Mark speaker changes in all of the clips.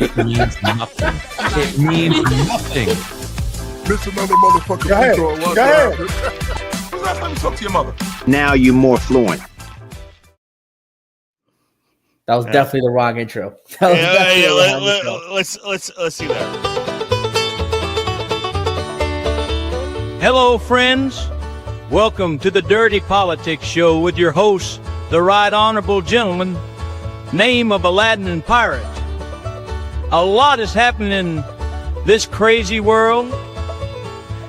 Speaker 1: It means nothing. It means nothing.
Speaker 2: Miss another motherfucker.
Speaker 3: Go ahead.
Speaker 2: When's the last time you talked to your mother?
Speaker 4: Now you're more fluent.
Speaker 3: That was definitely the wrong intro. That was definitely the wrong intro.
Speaker 5: Let's see that.
Speaker 1: Hello, friends. Welcome to the Dirty Politics Show with your host, the Right Honorable Gentleman, name of Aladdin and Pirate. A lot is happening in this crazy world,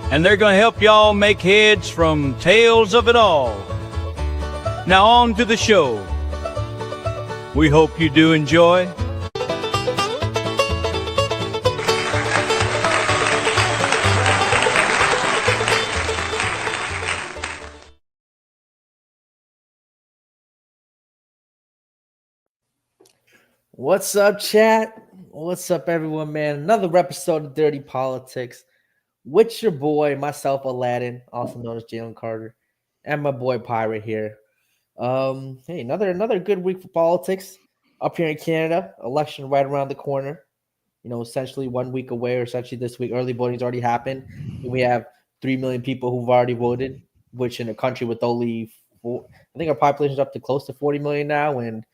Speaker 1: and they're going to help y'all make heads from tales of it all. Now on to the show. We hope you do enjoy.
Speaker 3: What's up, chat? What's up, everyone, man? Another episode of Dirty Politics with your boy, myself, Aladdin, also known as Jalen Carter, and my boy Pirate here. Hey, another good week for politics up here in Canada. Election right around the corner. You know, essentially 1 week away, or essentially this week. Early voting's already happened. And we have 3 million people who've already voted, which in a country with only I think our population is up to close to 40 million now, and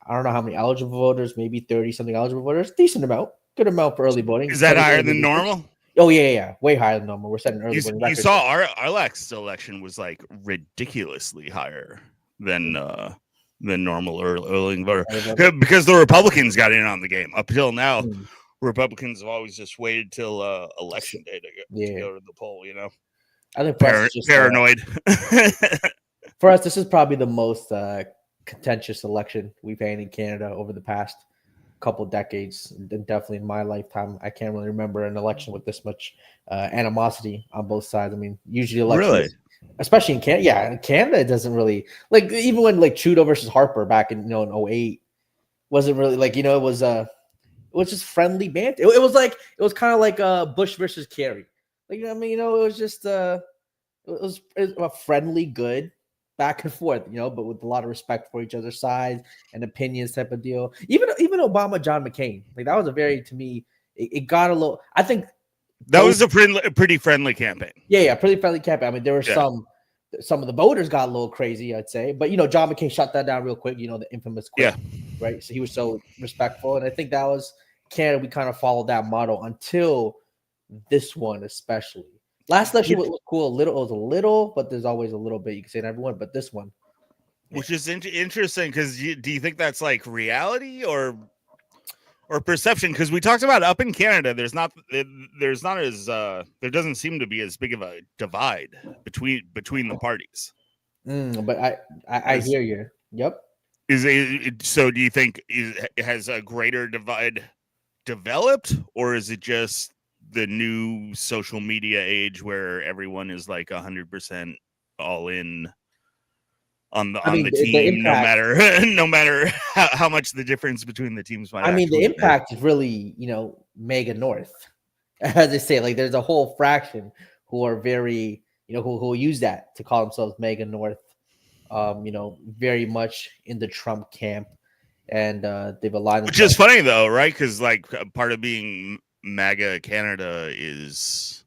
Speaker 3: I don't know how many eligible voters, maybe 30-something eligible voters. Decent amount. Good amount for early voting.
Speaker 5: Is that higher than normal?
Speaker 3: Oh, yeah. Way higher than normal. We're setting early voting records.
Speaker 5: You saw our last election was like ridiculously higher than normal early voter because the Republicans got in on the game. Up until now, Republicans have always just waited till election day to go to the poll, you know?
Speaker 3: I think
Speaker 5: paranoid.
Speaker 3: For us, this is probably the most contentious election we've had in Canada over the past couple decades, and definitely in my lifetime. I can't really remember an election with this much animosity on both sides. I mean, usually elections, especially in Canada, in Canada, it doesn't really, like, even when like Trudeau versus Harper back in in 2008 wasn't really like, it was just friendly banter. It was kind of like Bush versus Kerry. Like, it was just it was a friendly, good back and forth, but with a lot of respect for each other's sides and opinions type of deal. Even Obama, John McCain, like that was a very, to me, it got a little, I think
Speaker 5: that was a pretty friendly campaign.
Speaker 3: Yeah, pretty friendly campaign. I mean, there were some of the voters got a little crazy, I'd say, but John McCain shut that down real quick, the infamous quip, right? So he was so respectful, and I think that was Canada. We kind of followed that model until this one, especially. Last election was cool. It was a little, but there's always a little bit. You can say in everyone, but this one,
Speaker 5: which is interesting, because do you think that's like reality or perception? Because we talked about up in Canada, there doesn't seem to be as big of a divide between the parties.
Speaker 3: But I hear you. Yep.
Speaker 5: So do you think has a greater divide developed, or is it just the new social media age where everyone is like 100% all in on the team, no matter how much the difference between the teams might.
Speaker 3: The impact is really, mega north, as they say. Like, there's a whole fraction who are very, who use that to call themselves mega north. Very much in the Trump camp, and they've aligned.
Speaker 5: Which is funny though, right? Because like part of being MAGA Canada is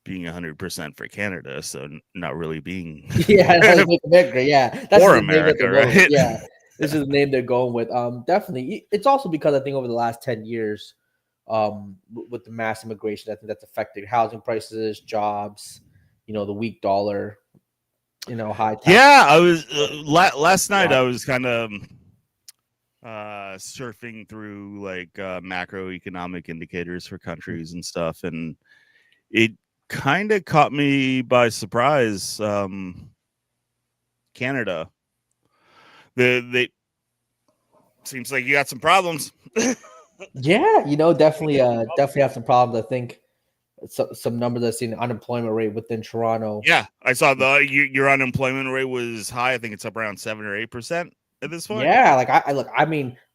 Speaker 5: being 100% for Canada, so not really being
Speaker 3: that's
Speaker 5: for America, right?
Speaker 3: Yeah, this is the name they're going with. Definitely, it's also because I think over the last 10 years, with the mass immigration, I think that's affected housing prices, jobs, the weak dollar, high tax.
Speaker 5: Yeah, I was last night. I was kind of surfing through like macroeconomic indicators for countries and stuff, and it kind of caught me by surprise. Canada, they seems like you got some problems.
Speaker 3: Definitely have some problems. I think some numbers I've seen, the unemployment rate within Toronto.
Speaker 5: Yeah, I saw your unemployment rate was high. I think it's up around 7 or 8% at this point.
Speaker 3: Yeah, like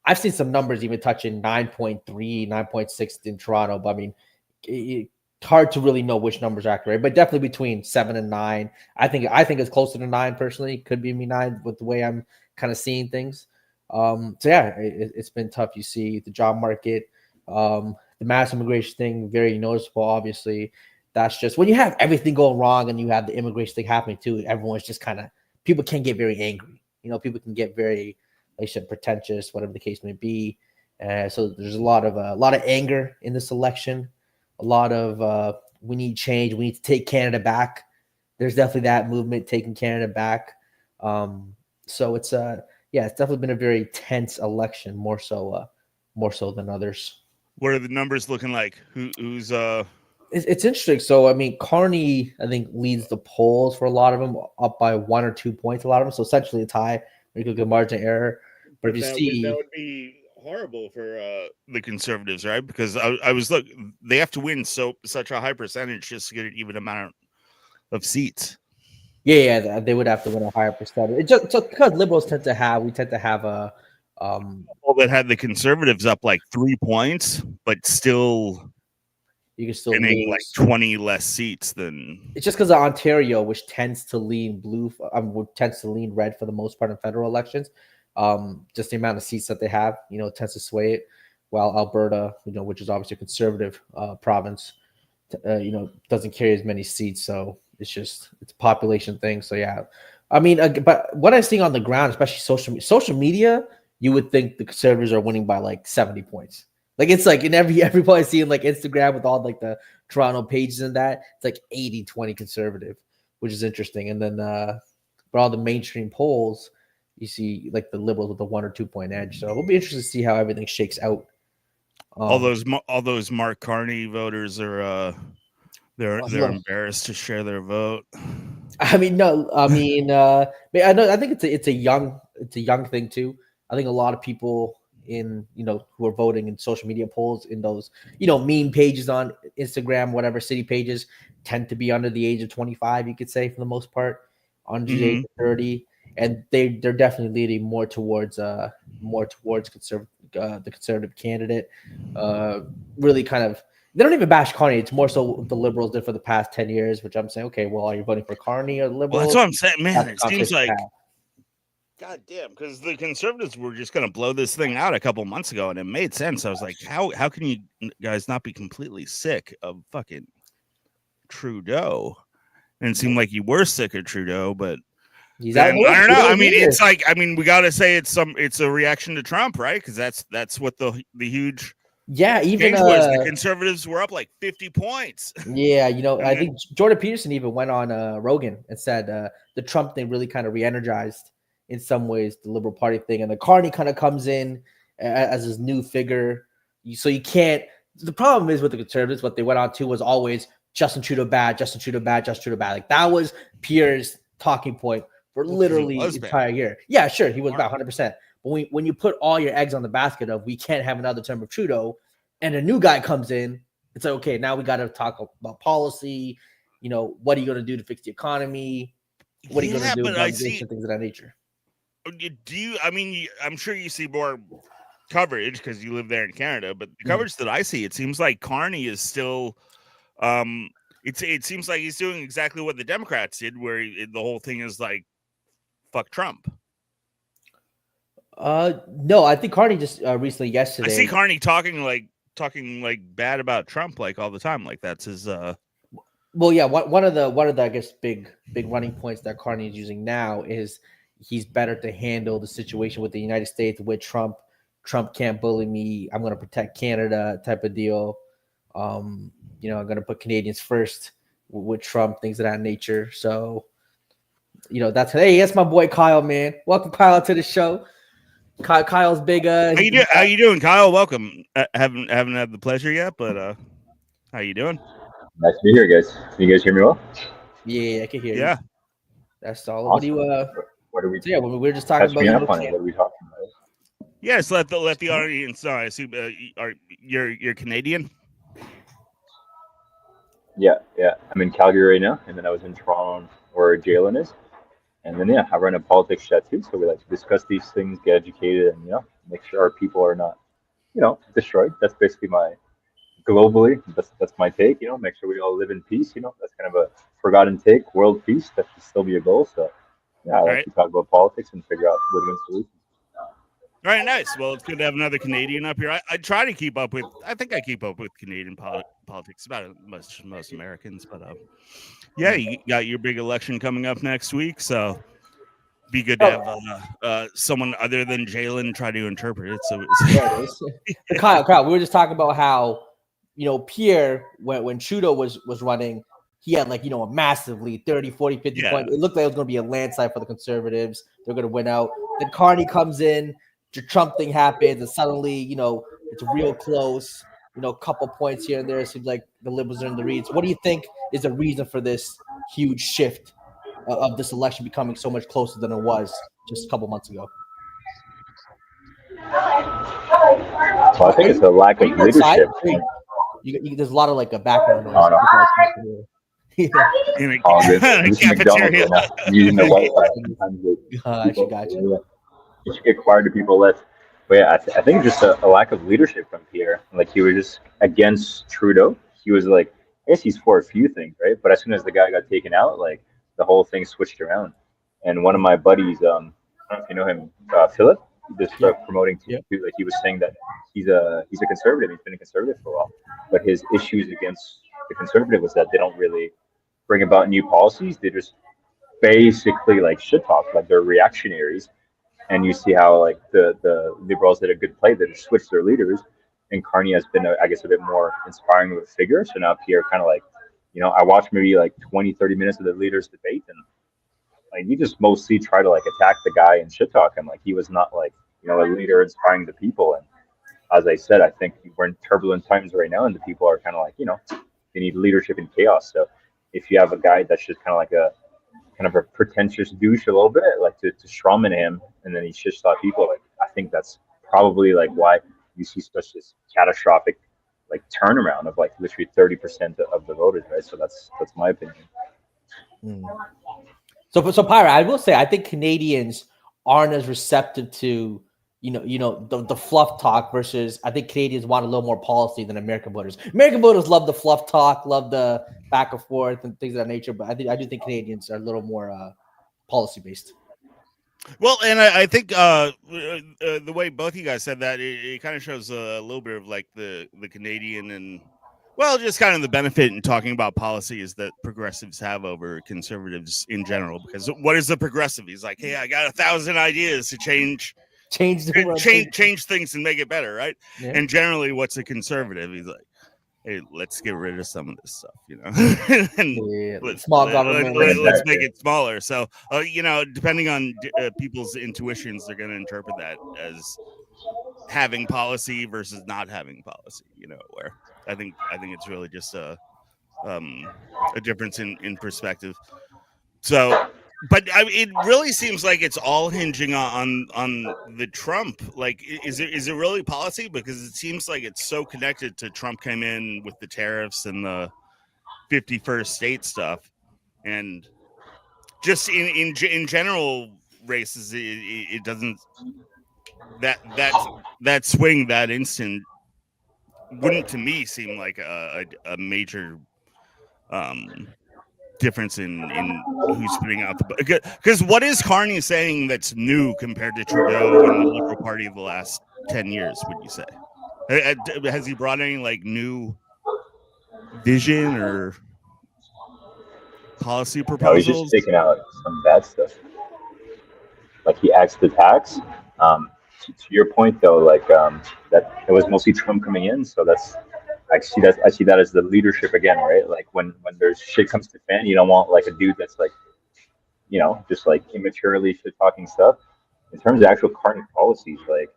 Speaker 3: I've seen some numbers even touching 9.3, 9.6 in Toronto, but I mean, it's hard to really know which numbers are accurate, but definitely between 7 and 9. I think it's closer to 9 personally. Could be me 9 with the way I'm kind of seeing things. So yeah, it's been tough. You see the job market, the mass immigration thing, very noticeable. Obviously, that's just when you have everything going wrong and you have the immigration thing happening too. Everyone's just kind of people can get very angry. People can get very, like I said, pretentious, whatever the case may be. So there's a lot of anger in this election. A lot of we need change. We need to take Canada back. There's definitely that movement taking Canada back. So it's it's definitely been a very tense election, more so than others.
Speaker 5: What are the numbers looking like? Who's
Speaker 3: It's interesting. So I mean, Carney I think leads the polls for a lot of them, up by 1 or 2 points. A lot of them, so essentially a tie. You could get margin of error, but if you see,
Speaker 5: that would be horrible for the Conservatives, right? Because I was they have to win such a high percentage just to get an even amount of seats.
Speaker 3: Yeah, they would have to win a higher percentage. It's just because liberals tend to have a
Speaker 5: well, that had the Conservatives up like 3 points, but still
Speaker 3: you can still
Speaker 5: winning
Speaker 3: lose.
Speaker 5: like 20 less seats than.
Speaker 3: It's just because of Ontario, which tends to lean blue, tends to lean red for the most part in federal elections. Just the amount of seats that they have, tends to sway it. While Alberta, which is obviously a conservative province, doesn't carry as many seats. So it's a population thing. So yeah, I mean, but what I'm seeing on the ground, especially social media, you would think the Conservatives are winning by like 70 points. Like it's like in everybody seeing like Instagram with all like the Toronto pages and that, it's like 80-20 Conservative, which is interesting. And then for all the mainstream polls, you see like the Liberals with the 1 or 2 point edge. So it'll be interesting to see how everything shakes out.
Speaker 5: All those Mark Carney voters are they're embarrassed to share their vote.
Speaker 3: I mean, no, I think it's a young thing too. I think a lot of people who are voting in social media polls in those meme pages on Instagram, whatever city pages, tend to be under the age of 25. You could say for the most part, under the age of 30, and they're definitely leading more towards the conservative candidate. Really kind of. They don't even bash Carney. It's more so what the Liberals did for the past 10 years, which I'm saying, okay, well, are you voting for Carney or the Liberals?
Speaker 5: Well, that's what I'm saying, man.
Speaker 3: That's
Speaker 5: it seems like, God damn, because the Conservatives were just going to blow this thing out a couple months ago, and it made sense. I was like, how can you guys not be completely sick of fucking Trudeau? And it seemed like you were sick of Trudeau, but then, I don't know. I mean, it's like, we got to say it's a reaction to Trump, right? Because that's what the huge.
Speaker 3: Yeah, even
Speaker 5: the Conservatives were up like 50 points.
Speaker 3: Yeah, I think Jordan Peterson even went on Rogan and said the Trump thing really kind of re-energized in some ways the Liberal Party thing, and the Carney kind of comes in as his new figure. So you can't. The problem is with the Conservatives, what they went on to was always Justin Trudeau bad, Justin Trudeau bad, Justin Trudeau bad. Like that was Pierre's talking point for literally the entire year. Yeah, sure, he was about 100%. But when you put all your eggs on the basket of we can't have another term of Trudeau, and a new guy comes in, it's like, okay, now we got to talk about policy. What are you going to do to fix the economy? What are you going to do about things of that nature?
Speaker 5: Do you? I mean, I'm sure you see more coverage because you live there in Canada. But the coverage that I see, it seems like Carney is still. It seems like he's doing exactly what the Democrats did, where the whole thing is like, fuck Trump.
Speaker 3: No, I think Carney just recently yesterday.
Speaker 5: I see Carney talking bad about Trump like all the time. Like that's his.
Speaker 3: Well, yeah. One of the I guess big running points that Carney is using now is he's better to handle the situation with the United States with Trump. Trump can't bully me. I'm going to protect Canada type of deal. I'm going to put Canadians first with Trump, things of that nature. So, that's my boy Kyle, man. Welcome, Kyle, to the show. Kyle's big.
Speaker 5: How you doing, Kyle? Welcome. Haven't had the pleasure yet, but how you doing?
Speaker 6: Nice to be here, guys. Can you guys hear me well?
Speaker 3: Yeah, I can hear you.
Speaker 5: Yeah,
Speaker 3: that's solid.
Speaker 6: Awesome.
Speaker 3: What do you?
Speaker 6: What are we?
Speaker 3: So yeah, we were just talking about.
Speaker 6: What are we talking about?
Speaker 5: Yes, let the audience know. I assume you're Canadian.
Speaker 6: Yeah. I'm in Calgary right now, and then I was in Toronto where Jalen is. And then, I run a politics chat too. So we like to discuss these things, get educated, and, make sure our people are not, destroyed. That's basically globally, that's my take, make sure we all live in peace. That's kind of a forgotten take, world peace. That should still be a goal. So, I like to talk about politics and figure out win-win solutions.
Speaker 5: All right, nice. Well, it's good to have another Canadian up here. I try to keep up with. I think I keep up with Canadian politics about as much as most Americans. But yeah, you got your big election coming up next week, so be good to have someone other than Jalen try to interpret it. So
Speaker 3: Yeah, it is. Kyle, we were just talking about how, Pierre, when Trudeau was running, he had like, a massive lead, 30, 40, 50
Speaker 5: Yeah.
Speaker 3: points. It looked like it was going to be a landslide for the Conservatives. They're going to win out. Then Carney comes in, the Trump thing happens, and suddenly, it's real close. A couple points here and there. It seems like the Liberals are in the leads. What do you think is the reason for this huge shift of this election becoming so much closer than it was just a couple months ago?
Speaker 6: Well, I think it's a lack of leadership.
Speaker 3: There's a lot of like a background noise.
Speaker 6: Oh, no.
Speaker 5: In a
Speaker 6: This is McDonald's
Speaker 5: cafeteria.
Speaker 6: right now. I'm using the Wi-Fi. Sometimes
Speaker 3: Gotcha.
Speaker 6: it should get quiet to people left. But yeah, I think just a lack of leadership from Pierre. Like he was just against Trudeau. He was like, I guess he's for a few things, right? But as soon as the guy got taken out, like the whole thing switched around. And one of my buddies, I don't know if you know him, Philip, just promoting too. Like he was saying that he's a conservative. He's been a conservative for a while, but his issues against the conservative was that they don't really bring about new policies. They just basically like shit talk, like they're reactionaries. And you see how like the liberals did a good play. They just switched their leaders, and Carney has been, I guess, a bit more inspiring of a figure. So now Pierre kind of like, I watched maybe like 20, 30 minutes of the leaders debate, and like he just mostly tried to like attack the guy and shit talk him. Like he was not like, a leader inspiring the people. And as I said, I think we're in turbulent times right now, and the people are kind of like, they need leadership in chaos. So if you have a guy that's just kind of a pretentious douche a little bit, like to strawman him, and then he shit talk people, like I think that's probably like why you see such this catastrophic like turnaround of like literally 30% of the voters, right? So that's my opinion.
Speaker 3: So Pyra, I will say I think Canadians aren't as receptive to the fluff talk versus I think Canadians want a little more policy than American voters. American voters love the fluff talk, love the back and forth and things of that nature. But I do think Canadians are a little more policy based.
Speaker 5: Well, and I think the way both of you guys said that, it kind of shows a little bit of like the Canadian and, well, just kind of the benefit in talking about policy is that progressives have over conservatives in general. Because what is the progressive? He's like, hey, I got 1,000 ideas to change the world, change things and make it better, right? Yeah. And generally, what's a conservative? He's like, hey, let's get rid of some of this stuff, and
Speaker 3: small government.
Speaker 5: Let's make it smaller. So, depending on people's intuitions, they're going to interpret that as having policy versus not having policy. Where I think it's really just a difference in perspective. So, but it really seems like it's all hinging on the Trump. Like, is it really policy? Because it seems like it's so connected to Trump came in with the tariffs and the 51st state stuff, and just in general races, it doesn't that swing that instant wouldn't to me seem like a major difference in who's putting out the, because what is Carney saying that's new compared to Trudeau and the Liberal Party of the last 10 years, would you say? Has he brought any like new vision or policy proposals?
Speaker 6: No, he's just taking out some bad stuff. Like he axed the tax. To your point though, like that it was mostly Trump coming in, so that's I see that as the leadership again, right? Like when there's shit comes to fan, you don't want like a dude that's like, just like immaturely shit talking stuff. In terms of actual Carney policies, like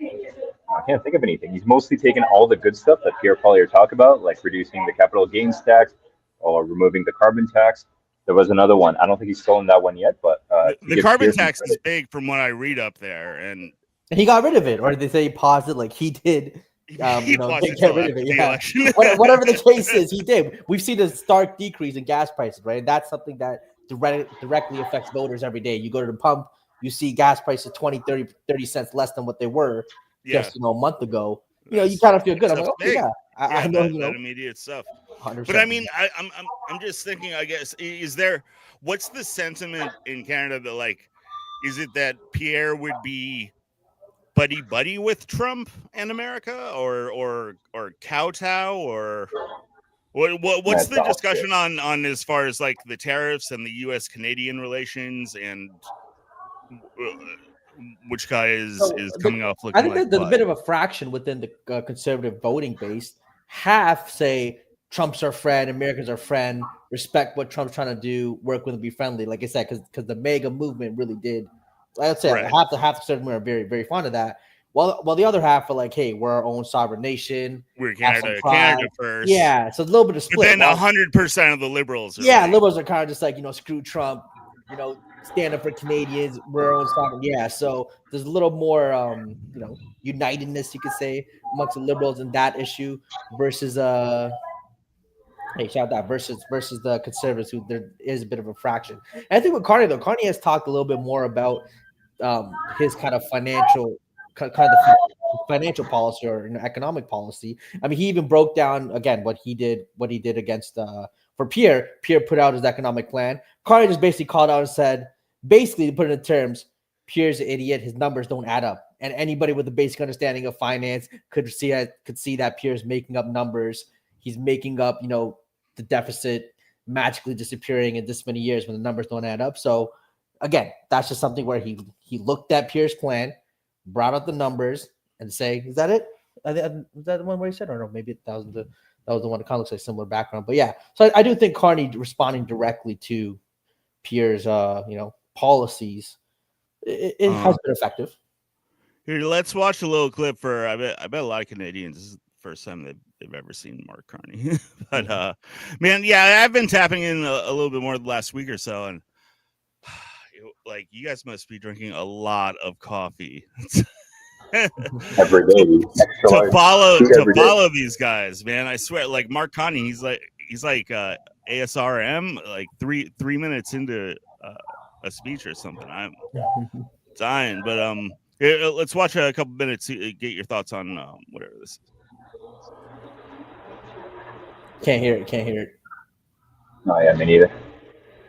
Speaker 6: I can't think of anything. He's mostly taken all the good stuff that Pierre Poilievre talked about, like reducing the capital gains tax or removing the carbon tax. There was another one. I don't think he's stolen that one yet, but
Speaker 5: the carbon tax is big from what I read up there, and
Speaker 3: he got rid of it, or did they say he paused it like he did?
Speaker 5: He
Speaker 3: get rid of it. Yeah. Whatever the case is, he did. We've seen a stark decrease in gas prices, right? That's something that directly affects voters every day. You go to the pump, you see gas prices 20, 30 cents less than what they were just a month ago. You kind of feel good. I'm like, okay, I know
Speaker 5: that immediate stuff.
Speaker 3: 100%.
Speaker 5: But I mean, I'm just thinking. I guess what's the sentiment in Canada that like, is it that Pierre would be buddy with Trump and America, or kowtow, or what's
Speaker 6: That's
Speaker 5: the
Speaker 6: all shit.
Speaker 5: discussion on as far as like the tariffs and the U.S. Canadian relations, and which guy is coming off
Speaker 3: I
Speaker 5: looking
Speaker 3: think
Speaker 5: like
Speaker 3: that there's a
Speaker 5: what?
Speaker 3: bit of a fraction within the conservative voting base. Half say Trump's our friend, America's our friend, respect what Trump's trying to do, work with and be friendly. Like I said, because the MAGA movement really did. I'd say
Speaker 5: Right.
Speaker 3: half the conservative are very, very fond of that. While the other half are like, hey, we're our own sovereign nation.
Speaker 5: We're
Speaker 3: Have some
Speaker 5: Canada,
Speaker 3: pride.
Speaker 5: Canada first.
Speaker 3: Yeah, so it's a little bit of
Speaker 5: But
Speaker 3: split.
Speaker 5: then
Speaker 3: Well,
Speaker 5: 100% of the liberals are
Speaker 3: yeah,
Speaker 5: like,
Speaker 3: liberals are kind of just like, screw Trump, stand up for Canadians, we're our own sovereign. Yeah, so there's a little more, unitedness, you could say, amongst the liberals in that issue versus hey, shout that versus the conservatives, who there is a bit of a fraction. And I think with Carney though, Carney has talked a little bit more about his kind of financial policy or economic policy. I mean, he even broke down again what he did against for Pierre. Pierre put out his economic plan. Carney just basically called out and said, basically to put it in terms, Pierre's an idiot. His numbers don't add up, and anybody with a basic understanding of finance could see that Pierre's making up numbers. He's making up, the deficit magically disappearing in this many years when the numbers don't add up. So again, that's just something where he looked at Pierre's plan, brought out the numbers, and say, "Is that it? Is that the one where he said, or no? Maybe that was the one that kind of looks like similar background." But yeah, so I do think Carney responding directly to Pierre's, policies, it has been effective.
Speaker 5: Here, let's watch a little clip for. I bet a lot of Canadians, this is the first time they've ever seen Mark Carney. But man, yeah, I've been tapping in a little bit more the last week or so, and like you guys must be drinking a lot of coffee
Speaker 6: Every day.
Speaker 5: to
Speaker 6: Every day.
Speaker 5: follow these guys, man. I swear, like Mark Carney, he's like ASRM, like three minutes into a speech or something. I'm dying, but let's watch a couple minutes to get your thoughts on whatever this is.
Speaker 3: Can't hear it.
Speaker 6: No, yeah, me neither.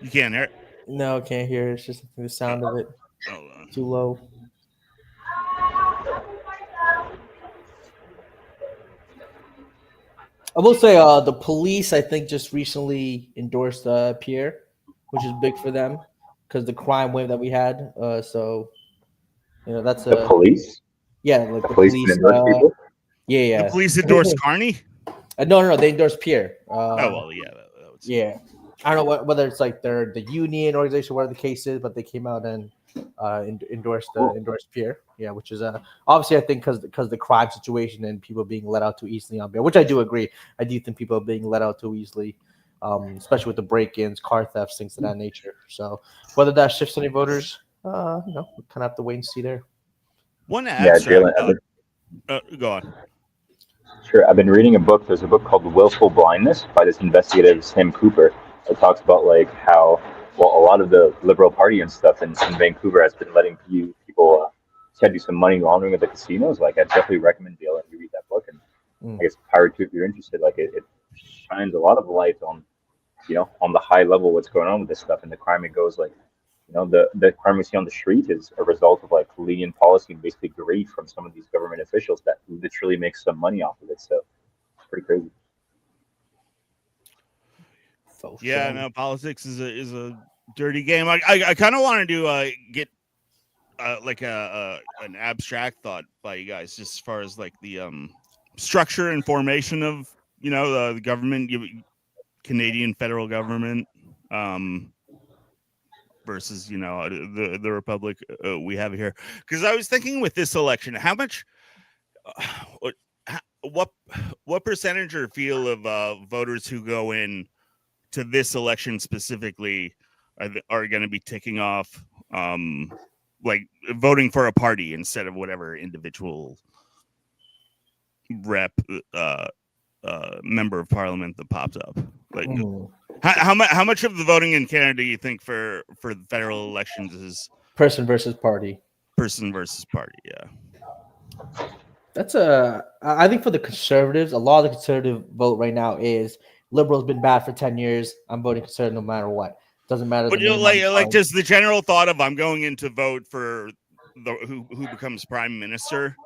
Speaker 5: You can't hear it?
Speaker 3: No, can't hear it. It's just the sound of it too low. I will say the police, I think, just recently endorsed Pierre, which is big for them because the crime wave that we had. So, that's
Speaker 6: the police.
Speaker 3: Yeah, like
Speaker 6: the police. People?
Speaker 3: Yeah.
Speaker 5: The police endorsed Carney?
Speaker 3: No, they endorsed Pierre.
Speaker 5: Yeah.
Speaker 3: Yeah. I don't know whether it's like they're the union organization, whatever the case is, but they came out and endorsed Pierre. Yeah, which is obviously I think because the crime situation and people being let out too easily on bail, which I do agree. I do think people are being let out too easily, especially with the break-ins, car thefts, things of that nature. So whether that shifts any voters, we kind of have to wait and see there.
Speaker 5: One abstract. Go on.
Speaker 6: Sure. I've been reading a book. There's a book called Willful Blindness by this investigative Sam Cooper. It talks about like how, a lot of the Liberal Party and stuff in Vancouver has been letting people try to do some money laundering at the casinos. Like, I definitely recommend you read that book. And I guess Pirate 2, if you're interested, like it shines a lot of light on, on the high level what's going on with this stuff and the crime. It goes like, the crime we see on the street is a result of like lenient policy and basically greed from some of these government officials that literally make some money off of it. So it's pretty crazy.
Speaker 5: Yeah, no, politics is a dirty game. I kind of wanted to get like an abstract thought by you guys, just as far as like the structure and formation of the government, Canadian federal government, versus the republic we have here. Because I was thinking with this election, how much what percentage or feel of voters who go in to this election specifically are going to be ticking off like voting for a party instead of whatever individual rep member of parliament that pops up? Like how much of the voting in Canada do you think for the federal elections is
Speaker 3: person versus party?
Speaker 5: Yeah.
Speaker 3: That's I think for the conservatives, a lot of the conservative vote right now is Liberals been bad for 10 years. I'm voting conservative no matter what. Doesn't matter.
Speaker 5: But like just the general thought of I'm going in to vote for who becomes prime minister.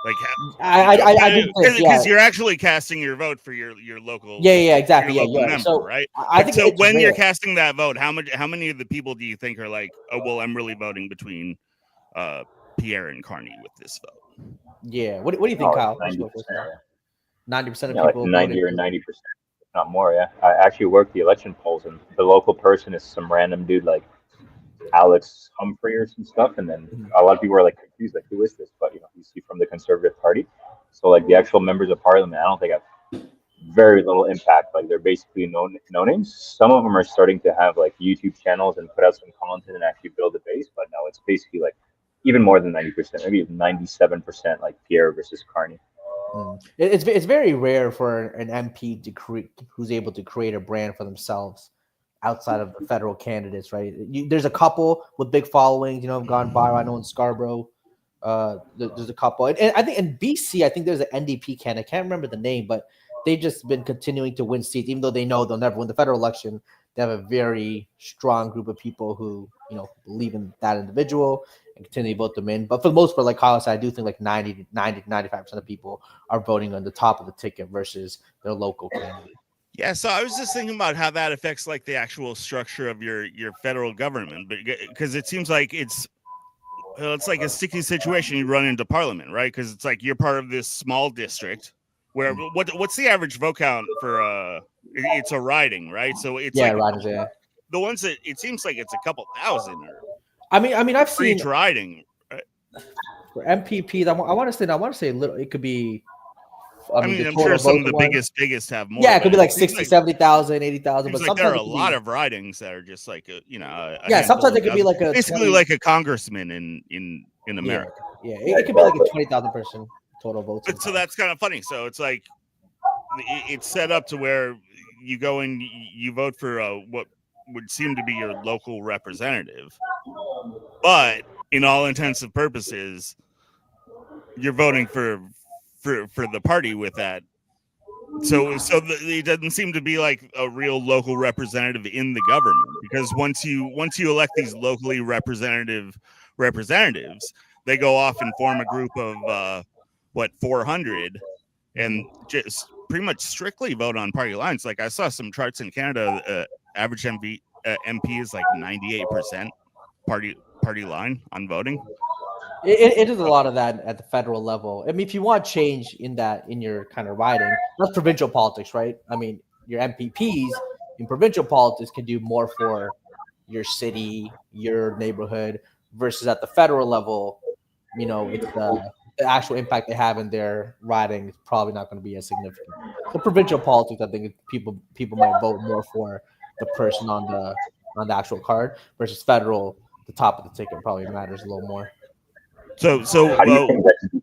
Speaker 5: Like,
Speaker 3: I do think,
Speaker 5: because you're actually casting your vote for your local,
Speaker 3: exactly,
Speaker 5: your local
Speaker 3: right.
Speaker 5: member,
Speaker 3: So
Speaker 5: right?
Speaker 3: I think
Speaker 5: so
Speaker 3: it's
Speaker 5: when you're
Speaker 3: rare.
Speaker 5: casting that vote, how many of the people do you think are like, oh well, I'm really voting between Pierre and Carney with this vote?
Speaker 3: Yeah. What do you think,
Speaker 6: No, like
Speaker 3: Kyle?
Speaker 6: 90%.
Speaker 3: 90% of
Speaker 6: Yeah, like
Speaker 3: people
Speaker 6: 90
Speaker 3: voting.
Speaker 6: or 90%, if not more. Yeah, I actually worked the election polls, and the local person is some random dude like Alex Humphrey or some stuff, and then
Speaker 3: Mhm.
Speaker 6: a lot of people are like confused, like who is this? But you see from the Conservative Party, so like the actual members of Parliament, I don't think have very little impact. Like they're basically no names. Some of them are starting to have like YouTube channels and put out some content and actually build a base, but no, it's basically like even more than 90%, maybe 97%, like Pierre versus Carney.
Speaker 3: It's very rare for an MP to who's able to create a brand for themselves outside of the federal candidates, right? There's a couple with big followings, have gone viral. I know in Scarborough, there's a couple, and I think in BC, I think there's an NDP candidate. I can't remember the name, but they've just been continuing to win seats, even though they know they'll never win the federal election. They have a very strong group of people who believe in that individual and continue to vote them in. But for the most part, like Kyle said, I do think like 90 to 95% of people are voting on the top of the ticket versus their local candidate.
Speaker 5: Yeah, so I was just thinking about how that affects like the actual structure of your federal government, but because it seems like it's like a sticky situation you run into Parliament, right? Because it's like you're part of this small district where what's the average vote count for it's a riding, right? So it's like
Speaker 3: Riders,
Speaker 5: the ones that it seems like it's a couple thousand. Or
Speaker 3: I mean, I've
Speaker 5: for
Speaker 3: seen
Speaker 5: each riding. Right?
Speaker 3: for MPPs. I want to say a little. It could be.
Speaker 5: I mean,
Speaker 3: the
Speaker 5: I'm
Speaker 3: total
Speaker 5: sure some of the
Speaker 3: vote-wise.
Speaker 5: biggest have more.
Speaker 3: Yeah, it could be like
Speaker 5: seems
Speaker 3: 60, 70,000, 80,000.
Speaker 5: Seems
Speaker 3: But
Speaker 5: like there are
Speaker 3: sometimes
Speaker 5: a
Speaker 3: it could
Speaker 5: lot
Speaker 3: be.
Speaker 5: of ridings that are just like a
Speaker 3: Yeah,
Speaker 5: handful
Speaker 3: sometimes
Speaker 5: of
Speaker 3: it could be
Speaker 5: thousand.
Speaker 3: like a
Speaker 5: basically
Speaker 3: 20,
Speaker 5: like a congressman in America.
Speaker 3: Yeah, it could be like a 20,000 person total vote.
Speaker 5: But so that's kind of funny. So it's like it's set up to where you go and you vote for what would seem to be your local representative, but in all intents and purposes, you're voting for the party with that. So it doesn't seem to be like a real local representative in the government, because once you elect these locally representatives, they go off and form a group of 400 and just pretty much strictly vote on party lines. Like I saw some charts in Canada, average MP is like 98% party line on voting.
Speaker 3: It is a lot of that at the federal level. I mean, if you want change in your kind of riding, that's provincial politics, right? I mean, your MPPs in provincial politics can do more for your city, your neighborhood, versus at the federal level, it's the actual impact they have in their riding is probably not going to be as significant. So provincial politics, I think people might vote more for the person on the actual card versus federal. The top of the ticket probably matters a little more.
Speaker 5: So
Speaker 6: How do you think that?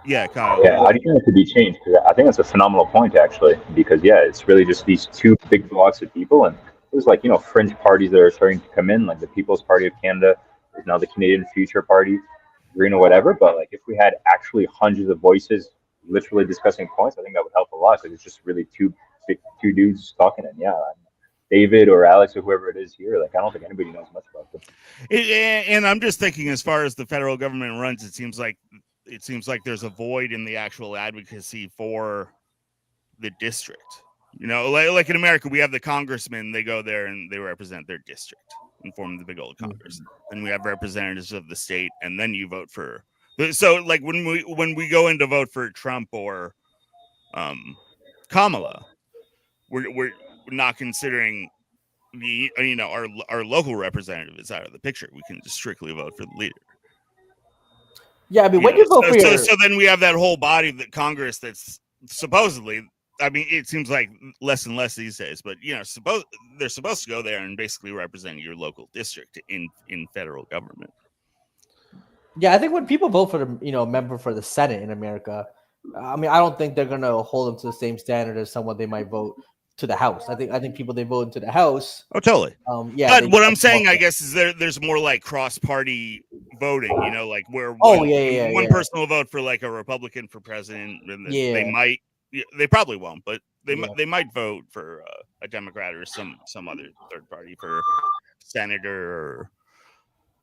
Speaker 5: Yeah, Kyle.
Speaker 6: Yeah, how do you think it could be changed? Because I think that's a phenomenal point, actually. Because yeah, it's really just these two big blocks of people, and there's like fringe parties that are starting to come in, like the People's Party of Canada, there's now the Canadian Future Party, Green or whatever. But like if we had actually hundreds of voices, literally discussing points, I think that would help a lot. Because it's just really two two dudes talking, and yeah, David or Alex or whoever it is here, like I don't think anybody knows much about them.
Speaker 5: And I'm just thinking, as far as the federal government runs, it seems like there's a void in the actual advocacy for the district. Like in America, we have the congressmen. They go there and they represent their district and form the big old Congress. And we have representatives of the state, and then you vote for. So, like when we go in to vote for Trump or Kamala, we're not considering our local representative is out of the picture. We can just strictly vote for the leader.
Speaker 3: Yeah, I mean, when you vote for
Speaker 5: so then we have that whole body of the Congress that's supposedly, I mean, it seems like less and less these days, but they're supposed to go there and basically represent your local district in federal government.
Speaker 3: Yeah, I think when people vote for the member for the Senate in America, I mean, I don't think they're gonna hold them to the same standard as someone they might vote to the House. I think people they vote into the House.
Speaker 5: Oh, totally.
Speaker 3: Yeah,
Speaker 5: but what I'm saying, I guess, is there's more like cross-party voting. Like where one person will vote for like a Republican for president, and they probably won't, but they might vote for a Democrat or some other third party for senator or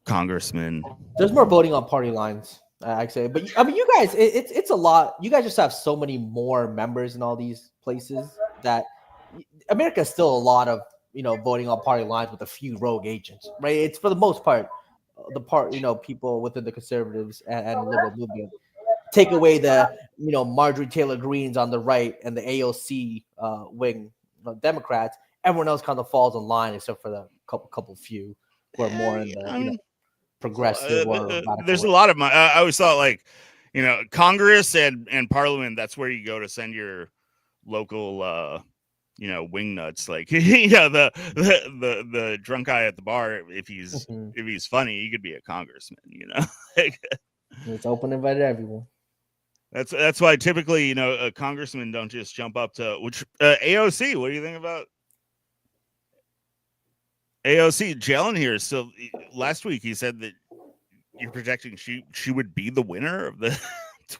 Speaker 5: congressman.
Speaker 3: There's more voting on party lines, I'd say. But I mean, you guys, it's a lot. You guys just have so many more members in all these places that America is still a lot of voting on party lines with a few rogue agents, right? It's for the most part people within the conservatives and liberal movement take away the Marjorie Taylor Greens on the right and the AOC wing Democrats. Everyone else kind of falls in line except for the couple few who are more in the progressive or
Speaker 5: there's a lot of I always thought like Congress and Parliament, that's where you go to send your local wing nuts, like the drunk guy at the bar. If he's funny, he could be a congressman.
Speaker 3: It's open, invited everyone.
Speaker 5: That's why typically congressmen don't just jump up to which AOC. What do you think about AOC? Jalen here. So last week he said that you're projecting she would be the winner of the.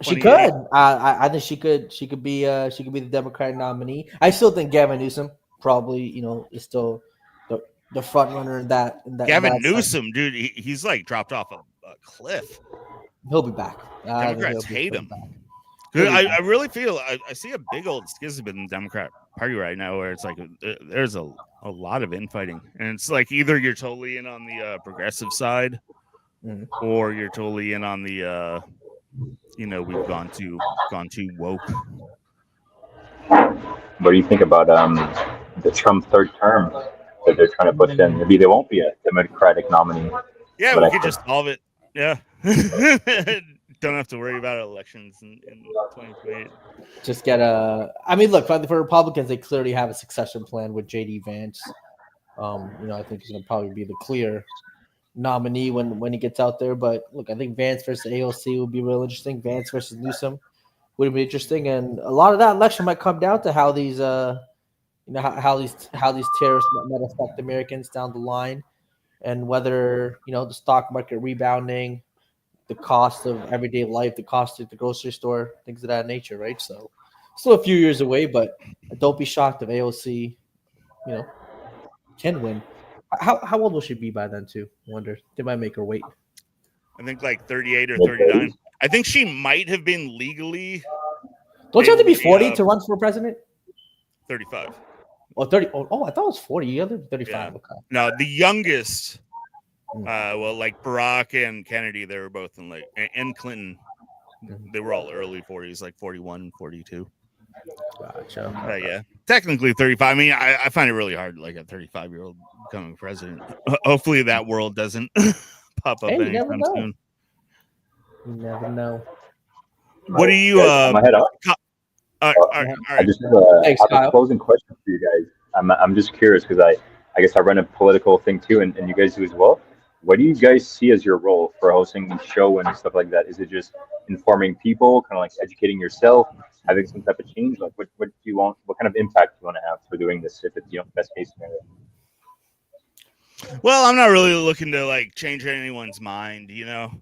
Speaker 3: She could. I think she could be the Democratic nominee. I still think Gavin Newsom probably is still the front runner in that.
Speaker 5: Gavin Newsom, dude, he's like dropped off a cliff.
Speaker 3: He'll be back.
Speaker 5: Democrats hate him. I really feel I see a big old schism in the Democrat Party right now, where it's like there's a lot of infighting, and it's like either you're totally in on the progressive side, or you're totally in on the we've gone too woke.
Speaker 6: What do you think about the Trump third term that they're trying to push in? Maybe there won't be a Democratic nominee.
Speaker 5: Yeah, we could just solve it. Yeah. Don't have to worry about elections in 2028.
Speaker 3: Just get I mean, look, for Republicans, they clearly have a succession plan with J.D. Vance. I think he's going to probably be the clear nominee when he gets out there. But look, I think Vance versus AOC would be real interesting. Vance versus Newsom would be interesting, and a lot of that election might come down to how these how these tariffs might affect Americans down the line, and whether the stock market rebounding, the cost of everyday life, the cost of the grocery store, things of that nature, right? So still a few years away, but don't be shocked if AOC can win. How old will she be by then too? I wonder. They might make her wait.
Speaker 5: I think like 38 or 39. I think she might have been legally.
Speaker 3: Don't you have to be 40 to run for president?
Speaker 5: 35.
Speaker 3: Oh, 30. Oh, I thought it was 40. You have to be 35. Yeah. Okay.
Speaker 5: No, the youngest. Like Barack and Kennedy, they were both in and Clinton, they were all early 40s, like 41, 42.
Speaker 3: Gotcha.
Speaker 5: Yeah, technically 35. I mean, I find it really hard, like a 35-year-old becoming president. Hopefully that world doesn't pop up anytime soon.
Speaker 3: You never know.
Speaker 5: What do you?
Speaker 6: I just have a closing question for you guys. I'm just curious because I guess I run a political thing too, and you guys do as well. What do you guys see as your role for hosting the show and stuff like that? Is it just informing people, kind of like educating yourself, having some type of change? Like, what do you want? What kind of impact do you want to have for doing this? If it's best case scenario.
Speaker 5: Well, I'm not really looking to like change anyone's mind.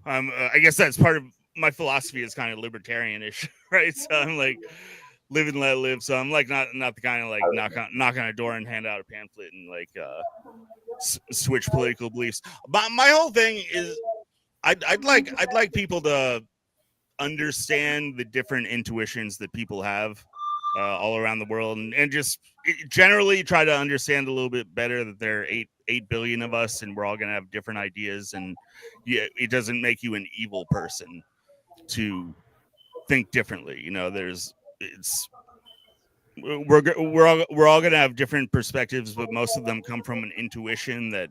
Speaker 5: I guess that's part of my philosophy is kind of libertarianish, right? So I'm like live and let live. So I'm like not the kind of like knock on a door and hand out a pamphlet and like switch political beliefs. But my whole thing is I'd like people to understand the different intuitions that people have all around the world, and just generally try to understand a little bit better that there are 8 billion of us, and we're all gonna have different ideas, and it doesn't make you an evil person to think differently. We're all gonna have different perspectives, but most of them come from an intuition that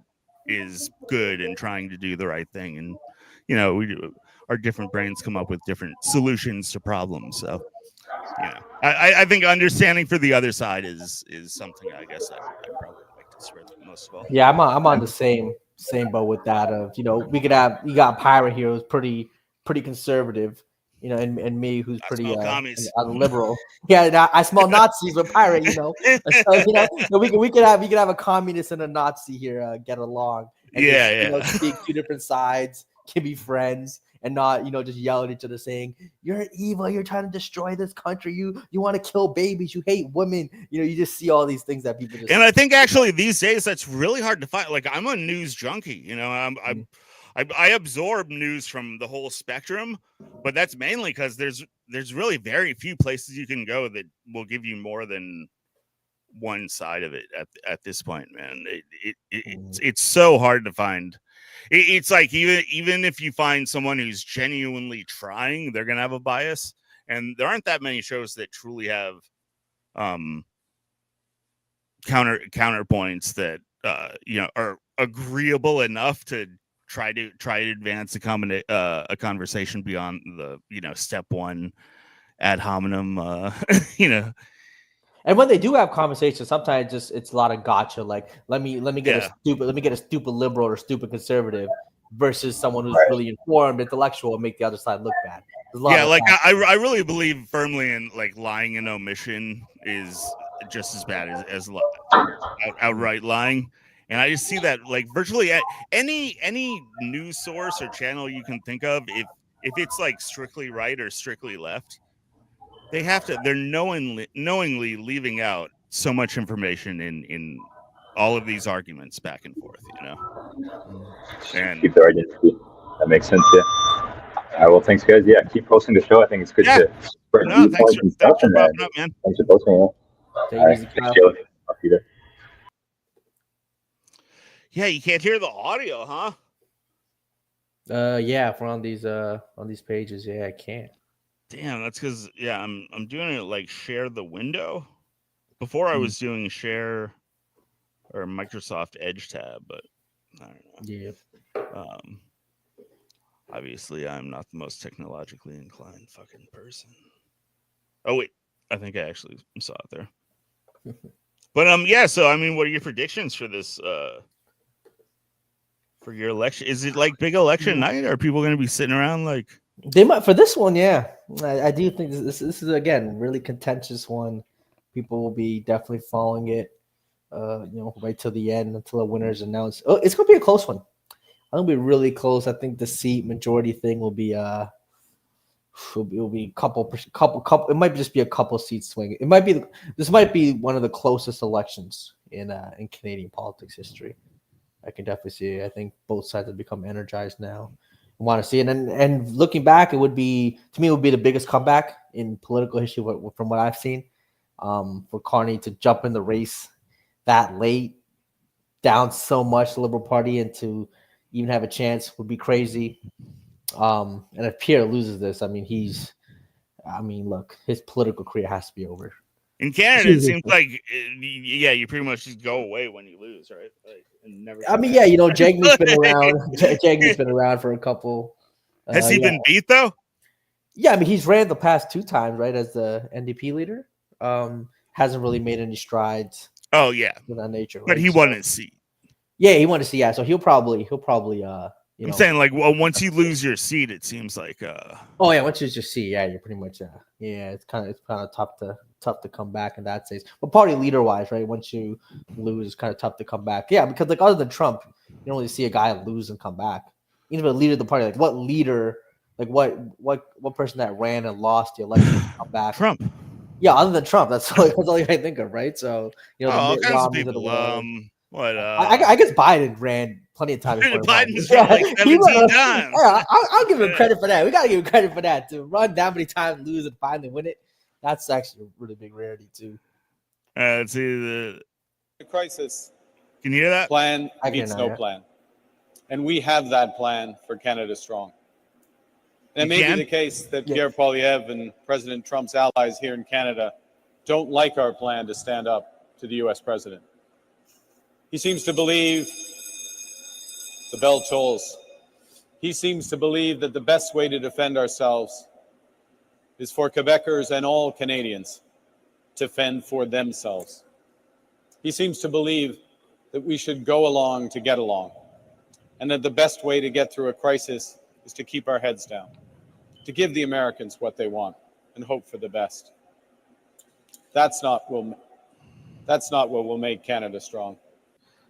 Speaker 5: is good and trying to do the right thing. And our different brains come up with different solutions to problems. So I think understanding for the other side is something I guess I probably like to spread most of all.
Speaker 3: Yeah, I'm on the same boat with that. Of you got Pirate here who's pretty conservative. And me, who's pretty liberal. Yeah, I smell Nazis with Pirate. So, we could have a communist and a Nazi here get along. And speak two different sides, can be friends, and not just yell at each other saying you're evil, you're trying to destroy this country, you want to kill babies, you hate women. You just see all these things that people just.
Speaker 5: And I think actually these days that's really hard to find. Like I'm a news junkie. I absorb news from the whole spectrum, but that's mainly because there's really very few places you can go that will give you more than one side of it at this point, man. It's so hard to find. It's like even if you find someone who's genuinely trying, they're gonna have a bias, and there aren't that many shows that truly have counterpoints that are agreeable enough to try to advance a conversation beyond the step one ad hominem.
Speaker 3: And when they do have conversations, sometimes it's a lot of gotcha. Like let me get a stupid liberal or stupid conservative versus someone who's really informed, intellectual, and make the other side look bad.
Speaker 5: I really believe firmly in like lying and omission is just as bad as outright lying. And I just see that like virtually at any news source or channel you can think of, if it's like strictly right or strictly left, they're knowingly leaving out so much information in all of these arguments back and forth, and
Speaker 6: keep their identity. That makes sense. Yeah. All right. Well, thanks, guys. Yeah, keep posting the show. I think it's good to spread
Speaker 5: thanks for popping up, man.
Speaker 6: Thanks for posting. All right. Thanks, Joe. Talk to you there.
Speaker 5: Yeah, you can't hear the audio, huh?
Speaker 3: Yeah, for on these pages, yeah, I can't.
Speaker 5: Damn, that's because I'm doing it like share the window. Before I was doing share or Microsoft Edge tab, but I don't know.
Speaker 3: Yeah.
Speaker 5: Obviously, I'm not the most technologically inclined fucking person. Oh wait, I think I actually saw it there. But yeah. So I mean, what are your predictions for this? For your election? Is it like big election night? Are people going to be sitting around like?
Speaker 3: They might for this one, yeah. I do think this is again really contentious one. People will be definitely following it, right till the end until the winner is announced. Oh, it's gonna be a close one. It'll be really close. I think the seat majority thing will be it'll be couple. It might just be a couple seats swing. This might be one of the closest elections in Canadian politics history. I can definitely see it. I think both sides have become energized now. Want to see it, and looking back, it would be the biggest comeback in political history from what I've seen. For Carney to jump in the race that late, down so much the Liberal Party, and to even have a chance would be crazy. And if Pierre loses this, look, his political career has to be over.
Speaker 5: In Canada, it seems like you pretty much just go away when you lose, right? And never.
Speaker 3: Jagmeet's been around. Jagmeet's been around for a couple.
Speaker 5: Has he been beat though?
Speaker 3: Yeah, he's ran the past 2 times, right, as the NDP leader. Hasn't really made any strides.
Speaker 5: Oh yeah,
Speaker 3: of that nature.
Speaker 5: But he won his seat.
Speaker 3: Yeah, he won his seat. Yeah, so he'll probably.
Speaker 5: I'm saying like, once you lose your seat, it seems like.
Speaker 3: Oh yeah, once you lose your seat, yeah, you're pretty much. It's kind of tough to come back in that sense. But party leader wise, right? Once you lose, it's kind of tough to come back. Yeah, because like other than Trump, you don't really see a guy lose and come back. Even a leader of the party, like what leader, like what person that ran and lost the election come back?
Speaker 5: Trump.
Speaker 3: Yeah, other than Trump, that's all I think of, right? So
Speaker 5: all kinds of people.
Speaker 3: I guess Biden ran plenty of times.
Speaker 5: Biden's run like 17 times.
Speaker 3: Yeah, I'll give him credit for that. We gotta give him credit for that. To run that many times, lose, and finally win it. That's actually a really big rarity too.
Speaker 5: Let's see the
Speaker 7: crisis.
Speaker 5: Can you hear that?
Speaker 7: Plan meets no plan, and we have that plan for Canada Strong. And it may be the case that Pierre Poilievre and President Trump's allies here in Canada don't like our plan to stand up to the U.S. president. He seems to believe the bell tolls. He seems to believe that the best way to defend ourselves is for Quebecers and all Canadians to fend for themselves. He seems to believe that we should go along to get along, and that the best way to get through a crisis is to keep our heads down, to give the Americans what they want and hope for the best. That's not what will make Canada strong.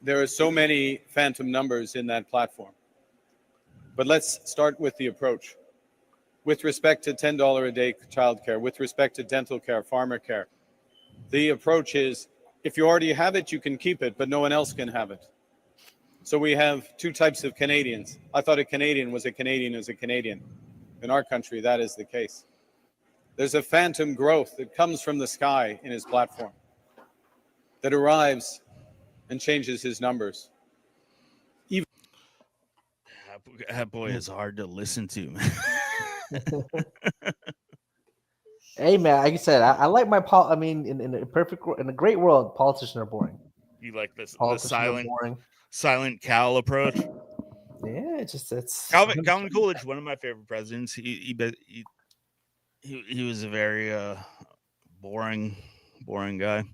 Speaker 7: There are so many phantom numbers in that platform. But let's start with the approach. With respect to $10 a day childcare, with respect to dental care, farmer care, the approach is, if you already have it, you can keep it, but no one else can have it. So we have two types of Canadians. I thought a Canadian was a Canadian is a Canadian. In our country, that is the case. There's a phantom growth that comes from the sky in his platform that arrives and changes his numbers.
Speaker 5: That boy is hard to listen to, man.
Speaker 3: Hey man, like I said, I like my I mean, in a great world, politicians are boring.
Speaker 5: You like this the
Speaker 3: Boring.
Speaker 5: silent Cal approach?
Speaker 3: Yeah, it's
Speaker 5: Calvin Coolidge, one of my favorite presidents. He was a very boring guy.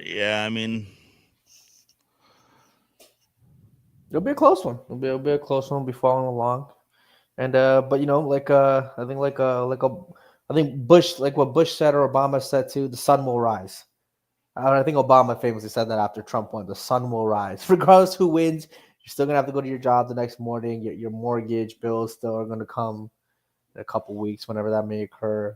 Speaker 5: Yeah, I mean,
Speaker 3: it'll be a close one. It'll be a close one. We'll be following along, and but you know, I think Bush, like what Bush said or Obama said too, the sun will rise. I think Obama famously said that after Trump won. The sun will rise, regardless who wins. You're still gonna have to go to your job the next morning. Your mortgage bills still are gonna come in a couple weeks, whenever that may occur.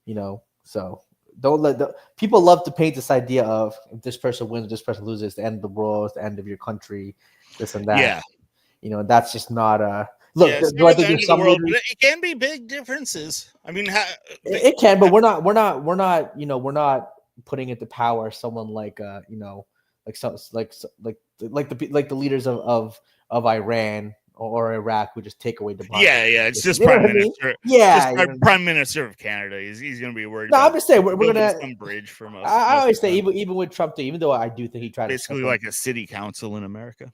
Speaker 3: You know, so don't let people love to paint this idea of if this person wins, this person loses, it's the end of the world, it's the end of your country, this and that.
Speaker 5: Yeah,
Speaker 3: you know, that's just not look.
Speaker 5: Yeah,
Speaker 3: Do I think there's some
Speaker 5: world, leaders, it can be big differences. I mean,
Speaker 3: it can, but we're not. You know, we're not putting into power someone like you know, like the leaders of Iran or Iraq who just take away democracy.
Speaker 5: Yeah, it's just prime minister.
Speaker 3: I mean? Yeah,
Speaker 5: just prime minister of Canada. He's going to be worried.
Speaker 3: No, I'm just saying we're gonna
Speaker 5: some bridge from us.
Speaker 3: I always say even with Trump, too, even though I do think he tried
Speaker 5: basically like a city council in America.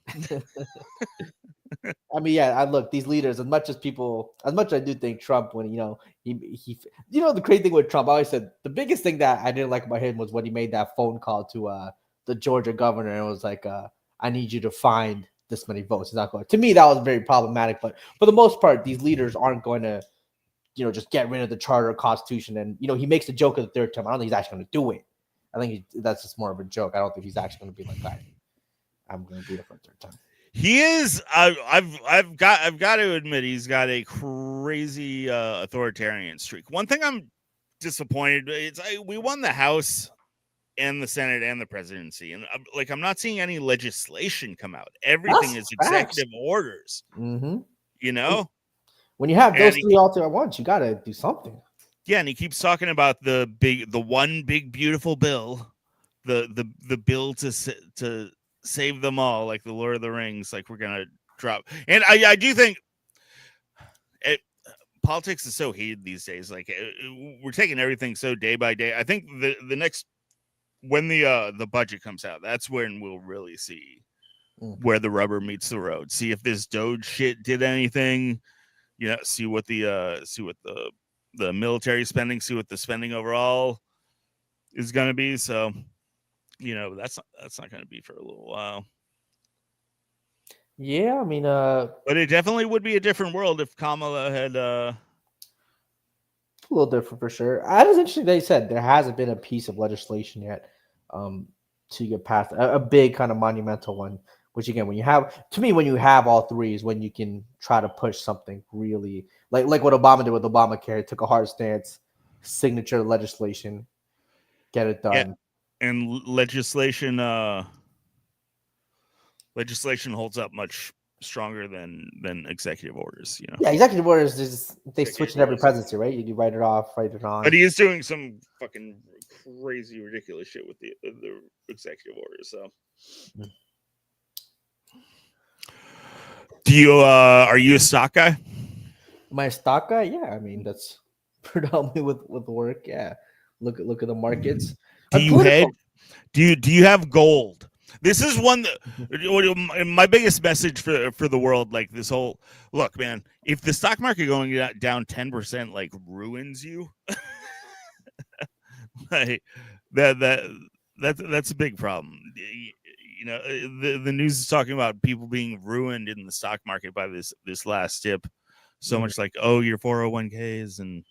Speaker 3: I mean, yeah, I look these leaders as much as I do think Trump, when you know he you know, the crazy thing with Trump, I always said the biggest thing that I didn't like about him was when he made that phone call to the Georgia governor and it was like I need you to find this many votes. It's not going to me, that was very problematic, but for the most part these leaders aren't going to, you know, just get rid of the charter or constitution. And you know, he makes a joke of the third term. I don't think he's actually going to do it. I think that's just more of a joke. I don't think he's actually going to be like, guys, I'm going to do it for a third time.
Speaker 5: He is. I've got to admit, he's got a crazy authoritarian streak. One thing I'm disappointed is we won the House and the Senate and the presidency, and I'm not seeing any legislation come out. Everything is executive orders.
Speaker 3: Mm-hmm.
Speaker 5: You know,
Speaker 3: when you have those three all at once, you got to do something.
Speaker 5: Yeah, and he keeps talking about the one big beautiful bill, the bill to save them all, like the Lord of the Rings, like we're gonna drop. And I do think politics is so heated these days. Like we're taking everything so day by day. I think the next, when the budget comes out, that's when we'll really see where the rubber meets the road. See if this Doge shit did anything. You know, see what the military spending, see what the spending overall is going to be. So, you know, that's not going to be for a little while.
Speaker 3: Yeah, I mean,
Speaker 5: but it definitely would be a different world if Kamala had
Speaker 3: a little different for sure. That is interesting. They said there hasn't been a piece of legislation yet to get passed, a big kind of monumental one. Which again, when you have all three is when you can try to push something really like what Obama did with Obamacare. Took a hard stance, signature legislation, get it done.
Speaker 5: Yeah. And legislation holds up much stronger than executive orders. You know.
Speaker 3: Yeah, executive orders they switch in every presidency, right? You write it off, write it on.
Speaker 5: But he is doing some fucking crazy, ridiculous shit with the executive orders. So. Do you are you a stock guy?
Speaker 3: Am I a stock guy? Yeah, I mean that's predominantly with work. Yeah, look at the markets.
Speaker 5: Do you hedge? Do you have gold? This is one that my biggest message for the world. Like this whole look, man. If the stock market going down 10% like ruins you, like that's a big problem. You know, the news is talking about people being ruined in the stock market by this last dip. So much like, oh, your 401ks and.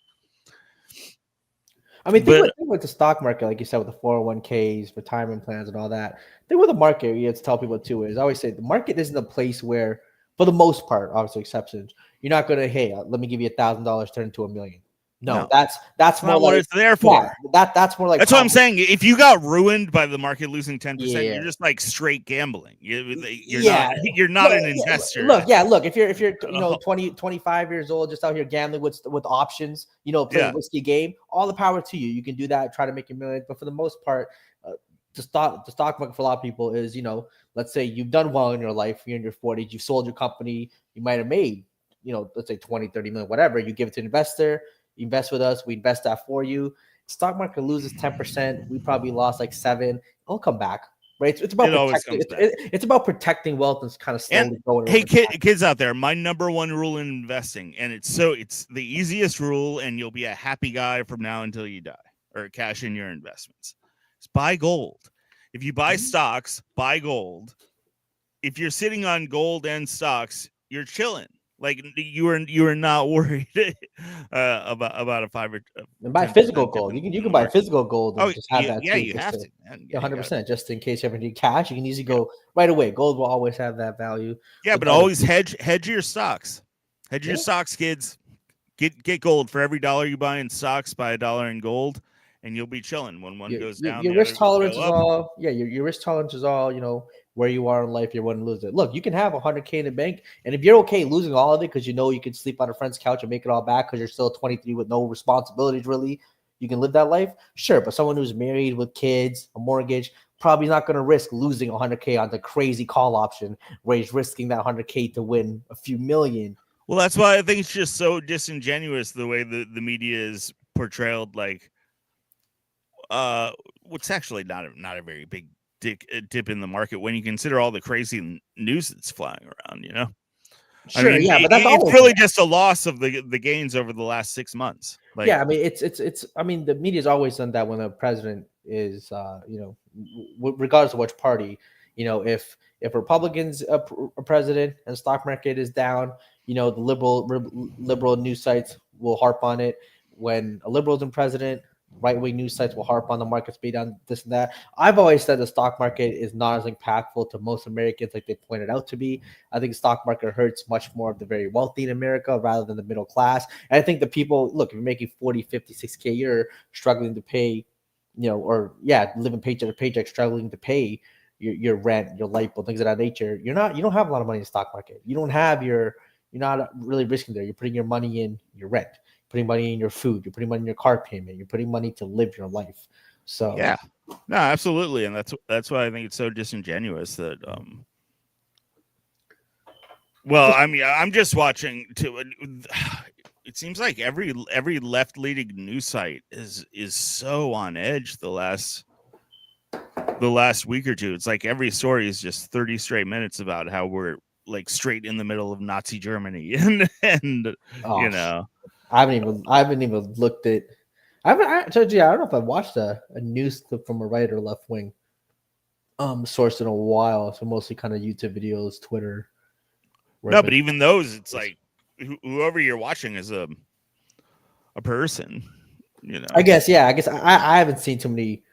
Speaker 3: I mean, think with the stock market, like you said, with the 401ks, retirement plans, and all that. Think with the market, you have to tell people too is I always say the market isn't a place where, for the most part, obviously exceptions, you're not going to, hey, let me give you $1,000, turn into $1 million. No,
Speaker 5: No.
Speaker 3: that's more
Speaker 5: not what
Speaker 3: like
Speaker 5: it's there for.
Speaker 3: That's more like
Speaker 5: That's what I'm saying. If you got ruined by the market losing 10%,
Speaker 3: Yeah.
Speaker 5: you're just like straight gambling. You're
Speaker 3: Yeah.
Speaker 5: not an investor.
Speaker 3: Look, if you're 20, 25 years old, just out here gambling with options, playing a risky game, all the power to you. You can do that, try to make a million. But for the most part, the stock market for a lot of people is, let's say you've done well in your life, you're in your 40s, you've sold your company, you might have made, let's say 20, 30 million, whatever. You give it to an investor, you invest with us, we invest that for you. Stock market loses 10%. We probably lost like 7%. It'll come back. Right. It's about protecting. It's about protecting wealth and kind of slowly going.
Speaker 5: Hey, kids out there, my number one rule in investing, and it's the easiest rule, and you'll be a happy guy from now until you die or cash in your investments. It's buy gold. If you buy stocks, buy gold. If you're sitting on gold and stocks, you're chilling. Like you are not worried about a 5 or
Speaker 3: and buy physical gold. You can buy physical gold and just have that too.
Speaker 5: You have to.
Speaker 3: 100%. Just in case you ever need cash, you can easily go right away. Gold will always have that value.
Speaker 5: Yeah, but always hedge your stocks. Hedge your stocks, kids. Get gold for every dollar you buy in stocks. Buy $1 in gold, and you'll be chilling when one goes down.
Speaker 3: Your risk tolerance is all. Yeah, your risk tolerance is all. Where you are in life, you're willing to lose it. Look, you can have $100K in the bank, and if you're okay losing all of it because you can sleep on a friend's couch and make it all back because you're still 23 with no responsibilities, really, you can live that life. Sure, but someone who's married with kids, a mortgage, probably not going to risk losing $100K on the crazy call option where he's risking that $100K to win a few million.
Speaker 5: Well, that's why I think it's just so disingenuous the way the media is portrayed. Like, what's actually not a very big dip in the market when you consider all the crazy news that's flying around,
Speaker 3: Sure,
Speaker 5: I mean,
Speaker 3: but that's
Speaker 5: it's really just a loss of the gains over the last 6 months. Like,
Speaker 3: I mean, the media's always done that when a president is, regardless of which party, if Republicans are president and the stock market is down, the liberal news sites will harp on it. When a liberal's in president, right-wing news sites will harp on the markets being down, this and that. I've always said the stock market is not as impactful to most Americans like they pointed out to be. I think the stock market hurts much more of the very wealthy in America rather than the middle class. And I think the people, look, if you're making 40, 50, 6K a year, struggling to pay, living paycheck to paycheck, struggling to pay your rent, your light bill, things of that nature, you don't have a lot of money in the stock market. You're not really risking there. You're putting your money in your rent, putting money in your food, you're putting money in your car payment, you're putting money to live your life. So
Speaker 5: yeah, no, absolutely. And that's why I think it's so disingenuous that well, I mean, I'm just watching too. It seems like every left leaning news site is so on edge the last week or two. It's like every story is just 30 straight minutes about how we're like straight in the middle of Nazi Germany and
Speaker 3: I haven't even looked at. I don't know if I've watched a news clip from a right or left wing source in a while. So mostly kind of YouTube videos, Twitter.
Speaker 5: No, but even those, it's like whoever you're watching is a person.
Speaker 3: I guess I haven't seen too many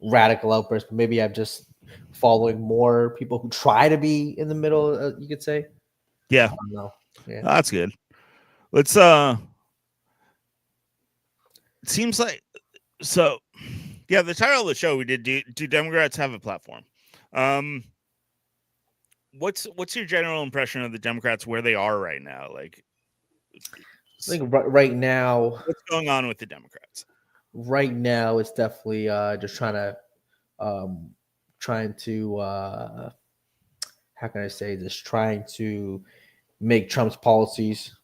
Speaker 3: radical outbursts, but maybe I'm just following more people who try to be in the middle. You could say.
Speaker 5: Yeah.
Speaker 3: I don't know. Yeah,
Speaker 5: that's good. Let's it seems like so. Yeah, the title of the show we did. Do Democrats have a platform? What's your general impression of the Democrats where they are right now? Like,
Speaker 3: I think right now,
Speaker 5: what's going on with the Democrats?
Speaker 3: Right now, it's definitely just trying to how can I say this? Trying to make Trump's policies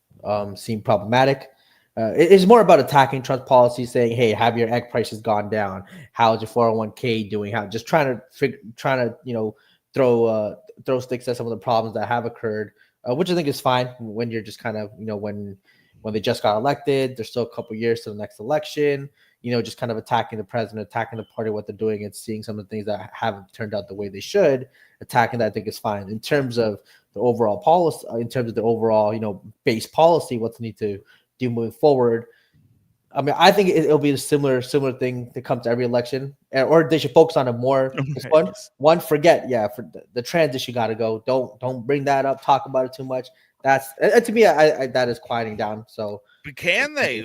Speaker 3: seem problematic. It's more about attacking Trump's policies, saying, "Hey, have your egg prices gone down? How's your 401k doing? How?" Just trying to throw sticks at some of the problems that have occurred, which I think is fine when you're just kind of when they just got elected. There's still a couple years to the next election. Just kind of attacking the president, attacking the party, what they're doing, and seeing some of the things that haven't turned out the way they should. Attacking that, I think, is fine. In terms of the overall policy, in terms of the overall base policy, what's need to do moving forward. I mean, I think it'll be a similar thing that comes to every election, or they should focus on it more. One, forget, for the trans issue got to go. Don't bring that up. Talk about it too much. That's to me, I that is quieting down. So
Speaker 5: Can they?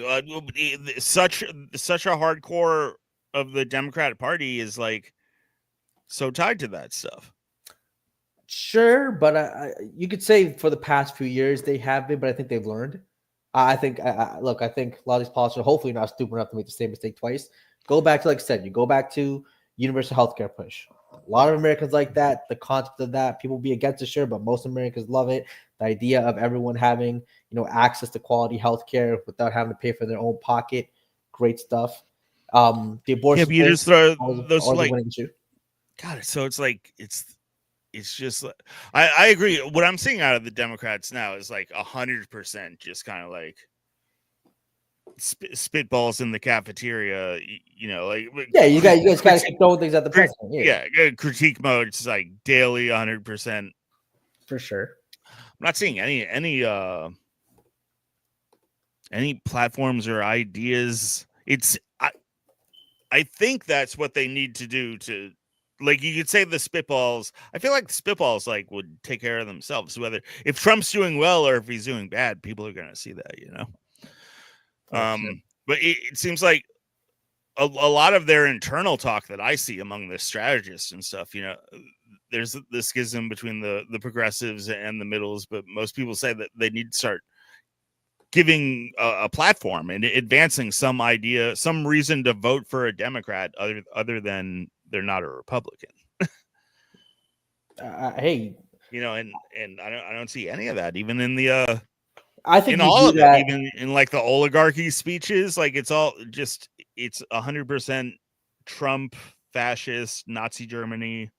Speaker 5: Such a hardcore of the Democratic Party is like so tied to that stuff.
Speaker 3: Sure, but you could say for the past few years they have been, but I think they've learned. I think, look, I think a lot of these politicians are hopefully not stupid enough to make the same mistake twice. Go back to, like I said, you go back to universal healthcare push. A lot of Americans like that. The concept of that, people be against it, sure, but most Americans love it. The idea of everyone having, access to quality healthcare without having to pay for their own pocket, great stuff. The abortion,
Speaker 5: but you just throw those
Speaker 3: always
Speaker 5: like,
Speaker 3: a winning issue.
Speaker 5: God, so it's like it's just like, I agree. What I'm seeing out of the Democrats now is like 100% just kind of like spitballs in the cafeteria, like
Speaker 3: you guys got to keep throwing things at the president.
Speaker 5: Yeah, critique mode. It's like daily 100%
Speaker 3: for sure.
Speaker 5: I'm not seeing any platforms or ideas. I think that's what they need to do to, like, you could say the spitballs. I feel like the spitballs like would take care of themselves. Whether if Trump's doing well or if he's doing bad, people are gonna see that, But it seems like a lot of their internal talk that I see among the strategists and stuff, there's this schism between the progressives and the middles, but most people say that they need to start giving a platform and advancing some idea, some reason to vote for a Democrat other than they're not a Republican.
Speaker 3: Hey,
Speaker 5: and I don't see any of that, even in the
Speaker 3: I think
Speaker 5: in all of it, even in like the oligarchy speeches, like it's 100% Trump, fascist, Nazi Germany.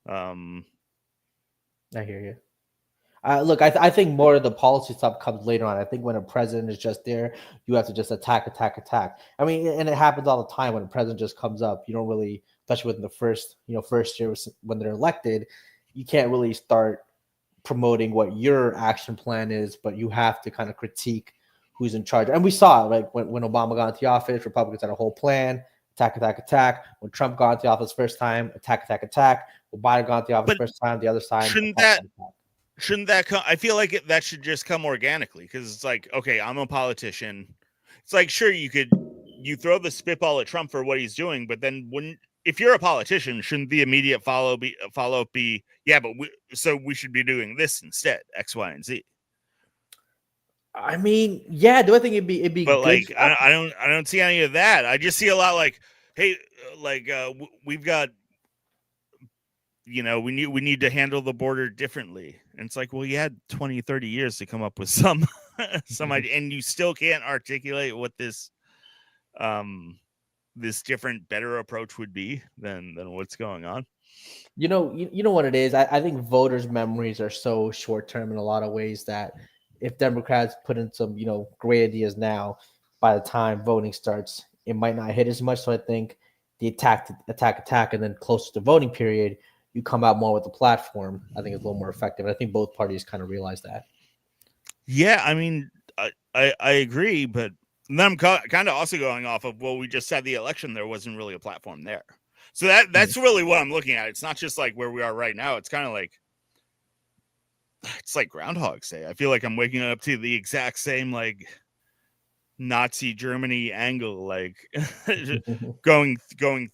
Speaker 3: I hear you. Look, I think more of the policy stuff comes later on. I think when a president is just there, you have to just attack. I mean, and it happens all the time when a president just comes up. You don't really, especially within the first year when they're elected, you can't really start promoting what your action plan is, but you have to kind of critique who's in charge. And we saw it, like when Obama got into the office, Republicans had a whole plan, attack. When Trump got into the office first time, attack. When Biden got into the office first time, the other side.
Speaker 5: Shouldn't that come? I feel like that should just come organically, because it's like, okay, I'm a politician. It's like, sure, you throw the spitball at Trump for what he's doing, but then if you're a politician, shouldn't the immediate follow up be, yeah, but we should be doing this instead, X, Y, and Z.
Speaker 3: I mean, yeah, do I think it'd be
Speaker 5: but
Speaker 3: good?
Speaker 5: Like I don't see any of that. I just see a lot like, hey, like we've got, we need to handle the border differently. And it's like, well, you had 20, 30 years to come up with some idea, and you still can't articulate what this different, better approach would be than what's going on.
Speaker 3: You know what it is? I think voters' memories are so short term in a lot of ways that if Democrats put in some, great ideas now, by the time voting starts, it might not hit as much. So I think the attack, and then close to the voting period, you come out more with the platform. I think it's a little more effective. I think both parties kind of realize that.
Speaker 5: Yeah, I mean, I agree, but then I'm kind of also going off of, well, we just had the election. There wasn't really a platform there. So that's really what I'm looking at. It's not just like where we are right now. It's kind of like, it's like Groundhog's Day. I feel like I'm waking up to the exact same like Nazi Germany angle, like going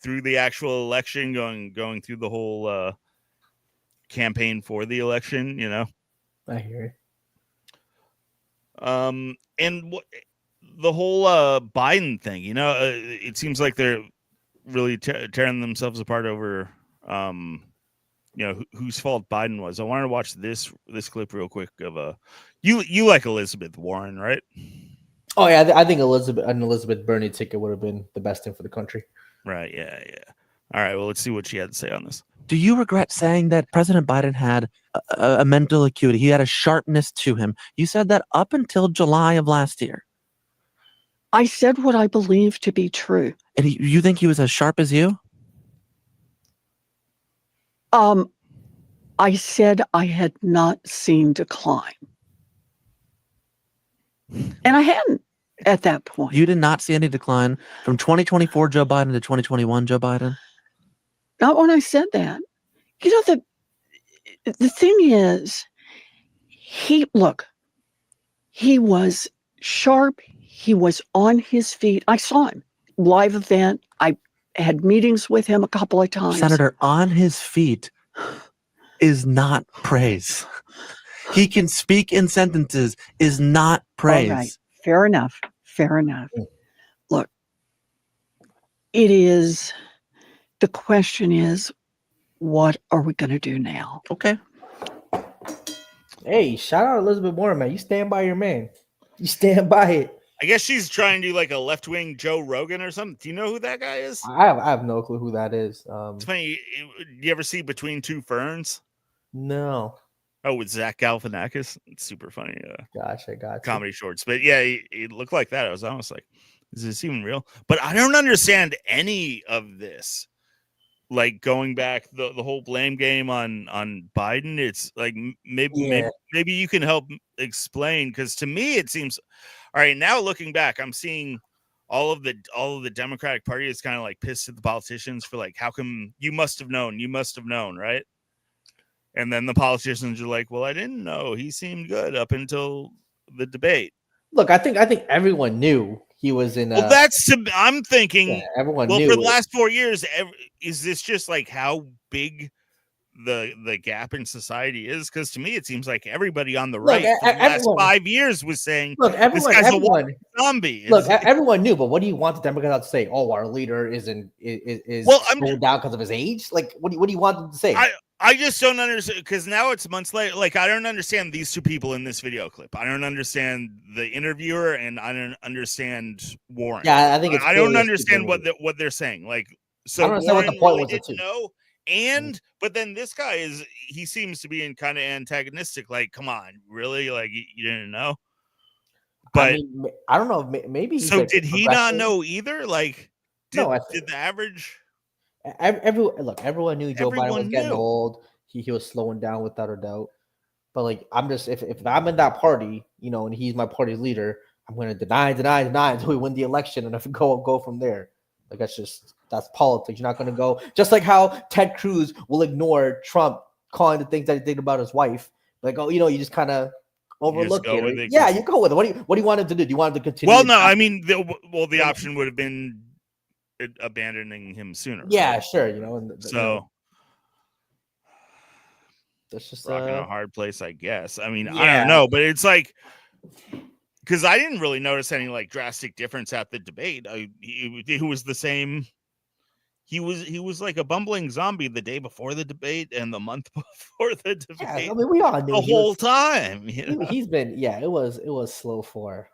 Speaker 5: through the actual election, going through the whole campaign for the election.
Speaker 3: I hear it.
Speaker 5: And the whole Biden thing, it seems like they're really tearing themselves apart over whose fault Biden was. I wanted to watch this clip real quick of you like Elizabeth Warren, right?
Speaker 3: Oh yeah, I think an Elizabeth Bernie ticket would have been the best thing for the country.
Speaker 5: Right. Yeah. All right. Well, let's see what she had to say on this.
Speaker 8: Do you regret saying that President Biden had a mental acuity? He had a sharpness to him. You said that up until July of last year.
Speaker 9: I said what I believe to be true.
Speaker 8: And you think he was as sharp as you?
Speaker 9: I said I had not seen decline. And I hadn't at that point.
Speaker 8: You did not see any decline from 2024 Joe Biden to 2021 Joe Biden?
Speaker 9: Not when I said that. The thing is, he was sharp. He was on his feet. I saw him live event. I had meetings with him a couple of times.
Speaker 8: Senator, on his feet is not praise. He can speak in sentences is not praise.
Speaker 9: All right. Fair enough. Fair enough. Look, it is, the question is, what are we going to do now?
Speaker 8: Okay.
Speaker 3: Hey, shout out Elizabeth Warren, man. You stand by your man. You stand by it.
Speaker 5: I guess she's trying to do like a left-wing Joe Rogan or something. Do you know who that guy is?
Speaker 3: I have no clue who that is.
Speaker 5: It's funny. You ever see Between Two Ferns?
Speaker 3: No.
Speaker 5: Oh, with Zach Galifianakis. It's super funny.
Speaker 3: Gotcha.
Speaker 5: Comedy shorts. But yeah, he looked like that. I was almost like, is this even real? But I don't understand any of this. Like going back the whole blame game on Biden. It's like maybe you can help explain, because to me it seems all right. Now looking back, I'm seeing all of the Democratic Party is kind of like pissed at the politicians for like, how come you must have known, right? And then the politicians are like, well, I didn't know. He seemed good up until the debate.
Speaker 3: Look, I think everyone knew he was in.
Speaker 5: Well, I'm thinking.
Speaker 3: Yeah, everyone
Speaker 5: well,
Speaker 3: knew.
Speaker 5: for the last 4 years, is this just like how big the gap in society is? Because to me, it seems like everybody on the right for the last 5 years was saying,
Speaker 3: "Look,
Speaker 5: this guy's a walking zombie."
Speaker 3: Look, everyone knew, but what do you want the Democrats to say? Oh, our leader is slowing down because of his age. Like, what do you want them to say?
Speaker 5: I just don't understand, because now it's months later. Like, I don't understand these two people in this video clip. I don't understand the interviewer, and I don't understand Warren.
Speaker 3: Yeah, I think
Speaker 5: I don't understand what they're saying. Like, so
Speaker 3: I don't understand
Speaker 5: Warren
Speaker 3: what the point
Speaker 5: really
Speaker 3: was.
Speaker 5: didn't know, and but then this guy he seems to be in kind of antagonistic. Like, come on, really? Like, you didn't know? But
Speaker 3: I don't know. Maybe.
Speaker 5: So like, did he not know either? Like, did the average?
Speaker 3: Everyone knew Joe Biden was getting old. He was slowing down without a doubt. But like, I'm just if I'm in that party, and he's my party's leader, I'm going to deny until we win the election, and if we go from there. Like, that's politics. You're not going to go just like how Ted Cruz will ignore Trump calling the things that he did about his wife. Like, oh, you just kind of overlook it. Yeah, you go with it. What do you want him to do? Do you want him to continue?
Speaker 5: Well, no, I mean, the option would have been abandoning him sooner.
Speaker 3: Yeah,
Speaker 5: right?
Speaker 3: sure.
Speaker 5: So
Speaker 3: that's just
Speaker 5: rocking a hard place, I guess. I mean,
Speaker 3: yeah.
Speaker 5: I don't know, but it's like, because I didn't really notice any like drastic difference at the debate. He was the same. He was like a bumbling zombie the day before the debate and the month before the debate.
Speaker 3: Yeah, I mean, we all knew
Speaker 5: the whole time.
Speaker 3: He's been, it was slow for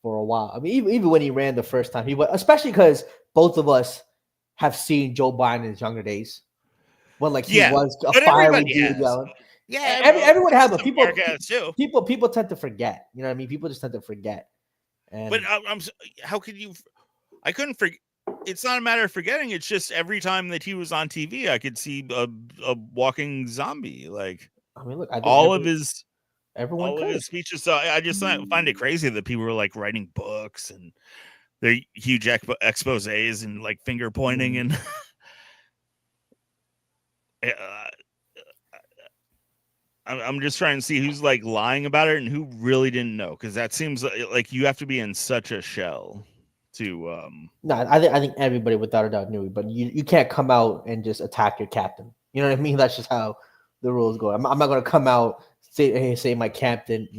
Speaker 3: a while. I mean, even when he ran the first time, especially because both of us have seen Joe Biden in his younger days, when like he was a fiery dude yelling.
Speaker 5: Yeah,
Speaker 3: everyone has, but people tend to forget. You know what I mean? People just tend to forget. And
Speaker 5: but how could you? I couldn't forget. It's not a matter of forgetting. It's just every time that he was on TV, I could see a walking zombie. Like,
Speaker 3: I mean, look,
Speaker 5: all of his speeches. So I just find it crazy that people were like writing books and their huge exposés and like finger pointing and. I'm just trying to see who's like lying about it and who really didn't know, because that seems like you have to be in such a shell to.
Speaker 3: No, I think everybody without a doubt knew, but you can't come out and just attack your captain. You know what I mean? That's just how the rules go. I'm not going to come out say my captain's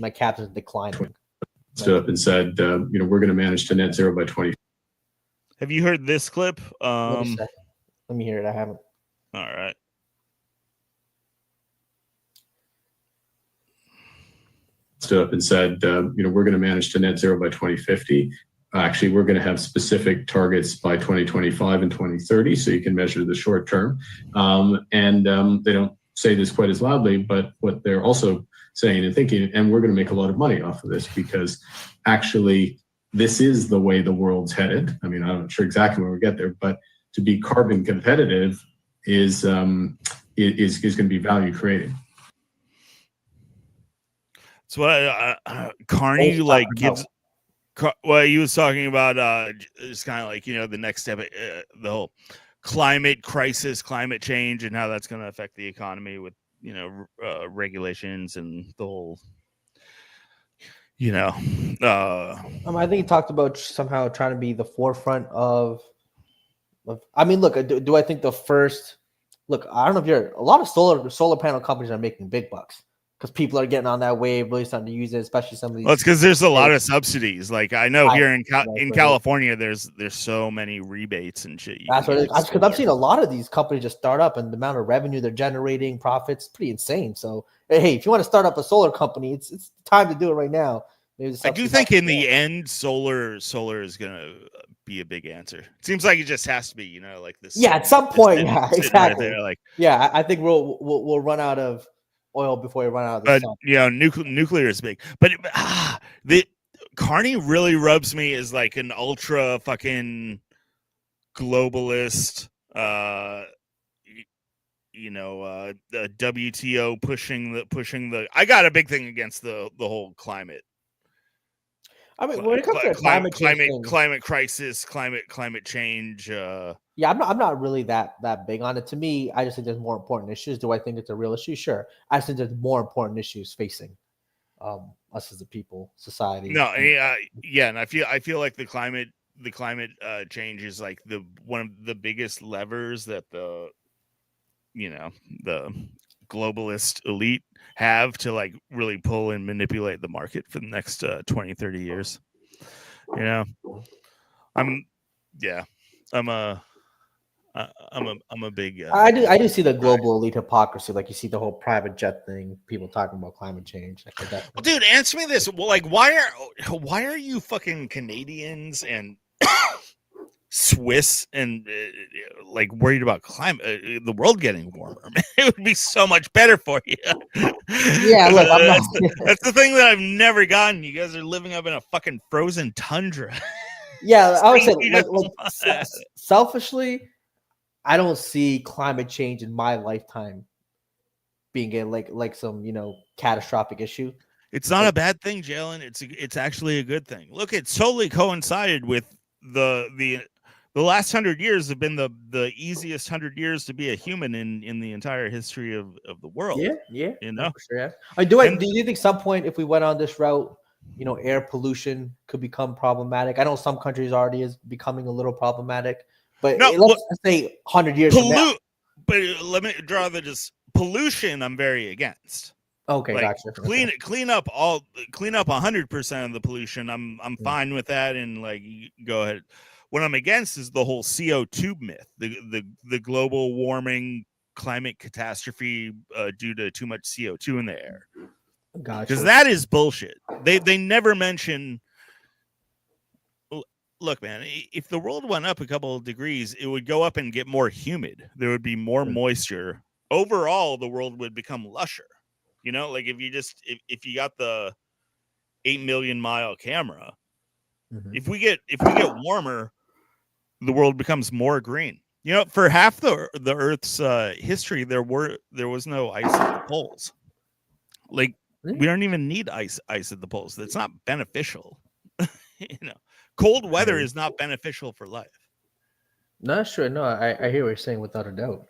Speaker 3: declining.
Speaker 10: Stood up and said, we're going to manage to net zero by 20.
Speaker 5: Have you heard this clip?
Speaker 3: Let me hear it. I haven't.
Speaker 5: All right.
Speaker 10: Stood up and said, we're going to manage to net zero by 2050. Actually, we're going to have specific targets by 2025 and 2030, so you can measure the short term. They don't say this quite as loudly, but what they're also saying and thinking, and we're going to make a lot of money off of this, because actually this is the way the world's headed. I mean, I'm not sure exactly when we get there, but to be carbon competitive is going to be value creating.
Speaker 5: So what Carney like gives. Well, he was talking about it's kind of like, the next step, the whole climate crisis, climate change, and how that's going to affect the economy with regulations and the whole. you know,
Speaker 3: I think he talked about somehow trying to be the forefront of. I mean, look, do I think the first? Look, I don't know if a lot of solar panel companies are making big bucks because people are getting on that wave, really starting to use it, especially some of these.
Speaker 5: Well, it's because there's a lot of subsidies. Like I know here in
Speaker 3: right.
Speaker 5: California, there's so many rebates and shit.
Speaker 3: That's what it is. Because I've seen a lot of these companies just start up, and the amount of revenue they're generating, profits, pretty insane. So, hey, if you want to start up a solar company, it's time to do it right now.
Speaker 5: I do think in the end, solar is gonna be a big answer. It seems like it just has to be, you know, like this.
Speaker 3: Yeah, at some point, yeah, exactly.
Speaker 5: Right there, like,
Speaker 3: yeah, I think we'll run out of oil before we run out of the sun.
Speaker 5: You know, nuclear is big, but the Carney really rubs me as like an ultra fucking globalist. You know, the WTO pushing the. I got a big thing against the whole climate.
Speaker 3: I mean, when it comes to
Speaker 5: climate crisis, climate change.
Speaker 3: Yeah, I'm not really that big on it. To me, I just think there's more important issues. Do I think it's a real issue? Sure. I just think there's more important issues facing us as a people, society.
Speaker 5: No, yeah, and I feel like the climate change is like one of the biggest levers that the globalist elite have to like really pull and manipulate the market for the next 20, 30 years. You know, I'm a big.
Speaker 3: I do see the global elite hypocrisy. Like you see the whole private jet thing, people talking about climate change.
Speaker 5: Well, dude, answer me this: well, like, why are you fucking Canadians and Swiss and like worried about climate, the world getting warmer? It would be so much better for you.
Speaker 3: Yeah, look,
Speaker 5: that's the thing that I've never gotten. You guys are living up in a fucking frozen tundra.
Speaker 3: Yeah, I would say selfishly, I don't see climate change in my lifetime being a some catastrophic issue.
Speaker 5: It's not a bad thing, Jalen. It's actually a good thing. Look, it totally coincided with the last 100 years have been the easiest 100 years to be a human in the entire history of the world.
Speaker 3: Yeah.
Speaker 5: You know.
Speaker 3: Sure, yeah. Do you think some point if we went on this route, air pollution could become problematic? I know some countries already is becoming a little problematic, but let's say 100 years from now.
Speaker 5: But let me draw pollution. I'm very against.
Speaker 3: Okay,
Speaker 5: like,
Speaker 3: gotcha.
Speaker 5: Clean up 100% of the pollution. I'm fine with that, and like go ahead. What I'm against is the whole CO2 myth, the global warming climate catastrophe due to too much CO2 in the air.
Speaker 3: Gotcha.
Speaker 5: Because that is bullshit. They never mention. Look, man, if the world went up a couple of degrees, it would go up and get more humid. There would be more moisture. Overall, the world would become lusher. You know, like if you got the 8 million mile camera, if we get warmer, the world becomes more green. You know, for half the Earth's history, there was no ice at the poles. Like we don't even need ice at the poles. That's not beneficial. You know, cold weather is not beneficial for life.
Speaker 3: No, sure. No, I hear what you're saying without a doubt.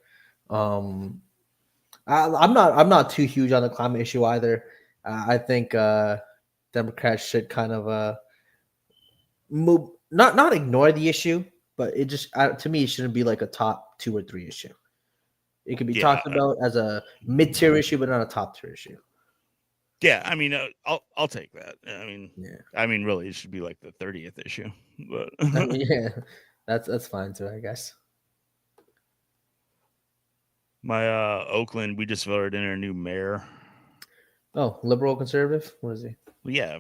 Speaker 3: I'm not too huge on the climate issue either. I think Democrats should kind of move, not ignore the issue, but it just to me it shouldn't be like a top 2 or 3 issue. It could be talked about as a mid-tier issue, but not a top-tier issue.
Speaker 5: Yeah, I mean, I'll take that. I mean, really, it should be like the 30th issue. But
Speaker 3: yeah, that's fine too, I guess.
Speaker 5: My Oakland, we just voted in our new mayor.
Speaker 3: Oh, liberal, conservative? What is he?
Speaker 5: Well, yeah,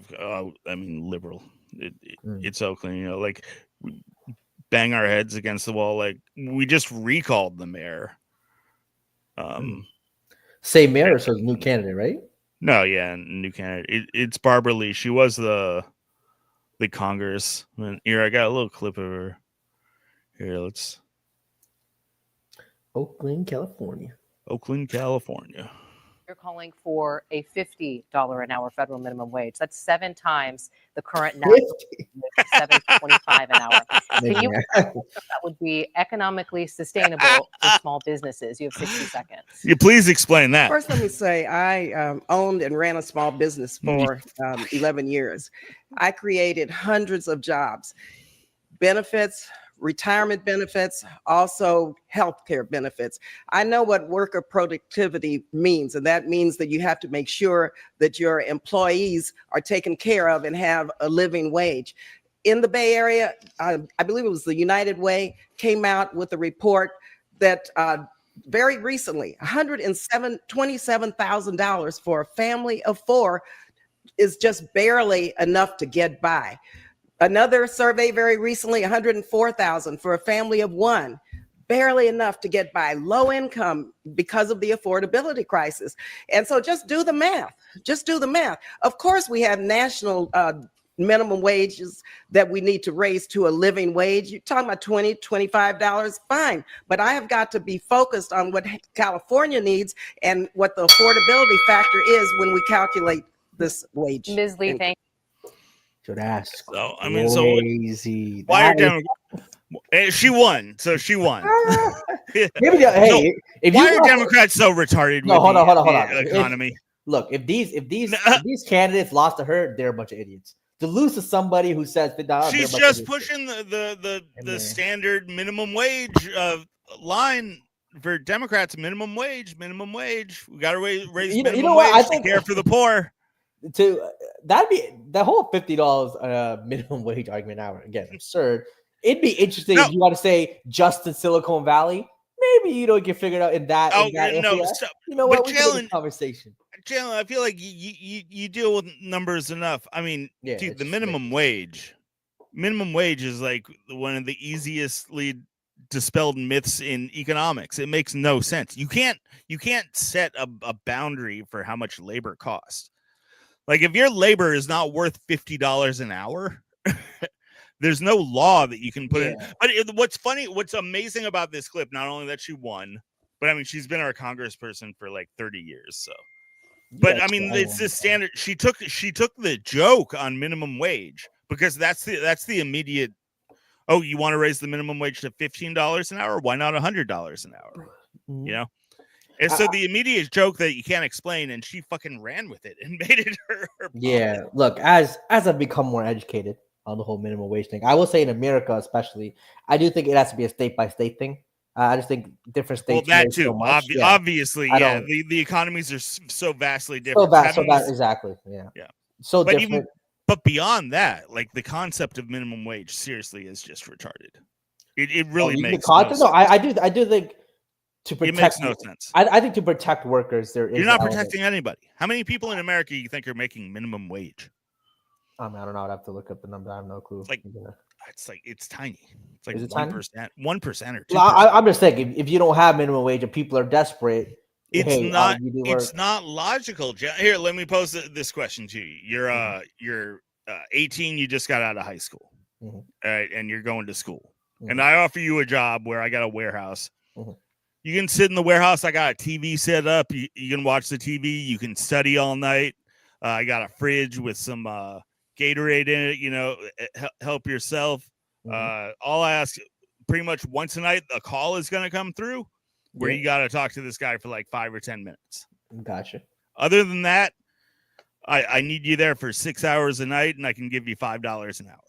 Speaker 5: I mean, liberal. It's Oakland, you know, like we bang our heads against the wall. Like we just recalled the mayor.
Speaker 3: Same mayor, so new candidate, right?
Speaker 5: No, yeah, new candidate. It's Barbara Lee. She was the Congress. Here, I got a little clip of her. Here, let's.
Speaker 3: Oakland, California.
Speaker 11: You're calling for a $50 an hour federal minimum wage. That's 7 times the current national $7.25 an hour. Can you that would be economically sustainable for small businesses? You have 60 seconds.
Speaker 5: You please explain that.
Speaker 12: First, let me say I owned and ran a small business for 11 years. I created hundreds of jobs, benefits, retirement benefits, also healthcare benefits. I know what worker productivity means, and that means that you have to make sure that your employees are taken care of and have a living wage. In the Bay Area, I believe it was the United Way, came out with a report that very recently, $127,000 for a family of 4 is just barely enough to get by. Another survey very recently, $104,000 for a family of 1, barely enough to get by. Low income because of the affordability crisis. And so just do the math. Just do the math. Of course, we have national minimum wages that we need to raise to a living wage. You're talking about $20, $25, fine. But I have got to be focused on what California needs and what the affordability factor is when we calculate this wage.
Speaker 11: Ms. Lee, thank you.
Speaker 3: Should ask.
Speaker 5: So I mean,
Speaker 3: crazy.
Speaker 5: So why are Democrats? She won, so she won.
Speaker 3: Maybe hey,
Speaker 5: so
Speaker 3: if
Speaker 5: why
Speaker 3: you
Speaker 5: are Democrats so retarded?
Speaker 3: No,
Speaker 5: with
Speaker 3: hold on.
Speaker 5: the economy.
Speaker 3: If these candidates lost to her, they're a bunch of idiots. To lose to somebody who says $50,
Speaker 5: she's just pushing the standard minimum wage line for Democrats. Minimum wage. We got to raise minimum wage. I think care for the poor.
Speaker 3: That'd be the whole $50 minimum wage argument now again absurd. It'd be interesting if you want to say just in Silicon Valley. Maybe you can figure it out in that. You know what? We can have a conversation.
Speaker 5: Jalen, I feel like you deal with numbers enough. I mean, dude, the minimum wage is like one of the easiestly dispelled myths in economics. It makes no sense. You can't set a boundary for how much labor costs. Like if your labor is not worth $50 an hour, there's no law that you can put in. But what's amazing about this clip, not only that she won, but I mean, she's been our congressperson for like 30 years. So, but I mean, it's the standard. She took the joke on minimum wage because that's the immediate. Oh, you want to raise the minimum wage to $15 an hour? Why not $100 an hour? You know. And so the immediate joke that you can't explain, and she fucking ran with it and made it her
Speaker 3: yeah, look, as I've become more educated on the whole minimum wage thing, I will say in America especially, I do think it has to be a state-by-state thing. I just think different states.
Speaker 5: Well, that too.
Speaker 3: So much.
Speaker 5: Obviously, the economies are so vastly different.
Speaker 3: Exactly. Yeah.
Speaker 5: So
Speaker 3: but different.
Speaker 5: But beyond that, like the concept of minimum wage, seriously, is just retarded. It really makes no sense.
Speaker 3: I do think. To protect,
Speaker 5: it makes no sense.
Speaker 3: I think to protect workers,
Speaker 5: you're not protecting anybody. How many people in America you think are making minimum wage?
Speaker 3: I don't know. I'd have to look up the number. I have no clue.
Speaker 5: It's tiny. It's like 1%, 1% or 2%.
Speaker 3: Well, I'm just saying, if you don't have minimum wage and people are desperate,
Speaker 5: it's not logical. Here, let me pose this question to you. You're 18. You just got out of high school, and you're going to school. And I offer you a job where I got a warehouse. You can sit in the warehouse. I got a TV set up. You can watch the TV. You can study all night. I got a fridge with some Gatorade in it. Help yourself. All I ask, pretty much once a night, a call is going to come through where you got to talk to this guy for like 5 or 10 minutes.
Speaker 3: Gotcha.
Speaker 5: Other than that, I need you there for 6 hours a night, and I can give you $5 an hour.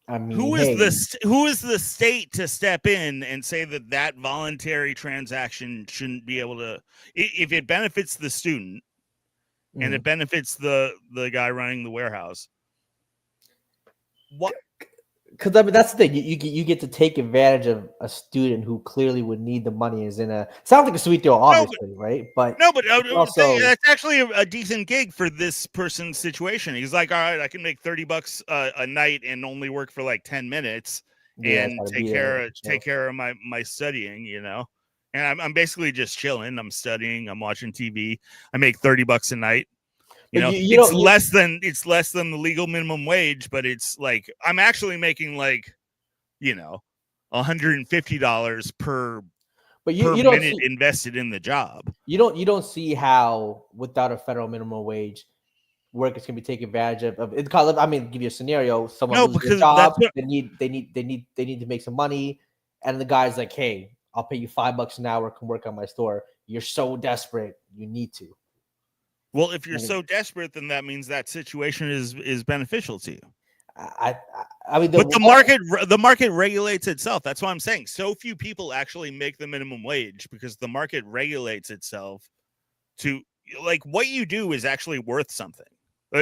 Speaker 3: I mean,
Speaker 5: who is the state to step in and say that voluntary transaction shouldn't be able to, if it benefits the student and it benefits the guy running the warehouse? What?
Speaker 3: Because I mean, that's the thing. You get to take advantage of a student who clearly would need the money. Sounds like a sweet deal, obviously, right? But
Speaker 5: also, that's actually a decent gig for this person's situation. He's like, all right, I can make $30 a night and only work for like 10 minutes and take care of my studying, And I'm basically just chilling. I'm studying. I'm watching TV. I make $30 a night. It's less than the legal minimum wage, but it's like I'm actually making like, $150 per minute invested in the job.
Speaker 3: You don't see how without a federal minimum wage, workers can be taken advantage of. I mean, give you a scenario: someone
Speaker 5: No,
Speaker 3: loses their
Speaker 5: because
Speaker 3: job,
Speaker 5: that's
Speaker 3: they need to make some money, and the guy's like, "Hey, I'll pay you $5 an hour. Come work on my store." You're so desperate, you need to.
Speaker 5: well, if you're so desperate, then that means that situation is beneficial to you.
Speaker 3: I mean,
Speaker 5: But the market regulates itself. That's why I'm saying so few people actually make the minimum wage because the market regulates itself to like what you do is actually worth something.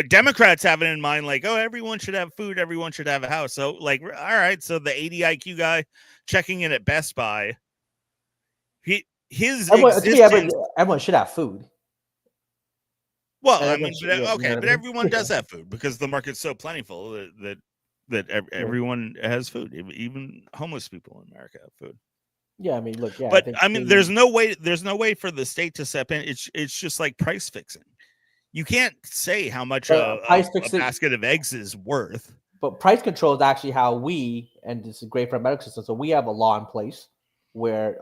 Speaker 5: Democrats have it in mind like, oh, everyone should have food, everyone should have a house. So like, all right, so the 80 IQ guy checking in at Best Buy,
Speaker 3: everyone should have food.
Speaker 5: Well, I mean, but everyone does have food because the market's so plentiful that everyone has food. Even homeless people in America have food.
Speaker 3: Yeah, I mean, look, yeah.
Speaker 5: But I mean, there's no way for the state to step in. It's just like price fixing. You can't say how much a basket of eggs is worth.
Speaker 3: But price control is actually how we, and this is great for our medical system. So we have a law in place where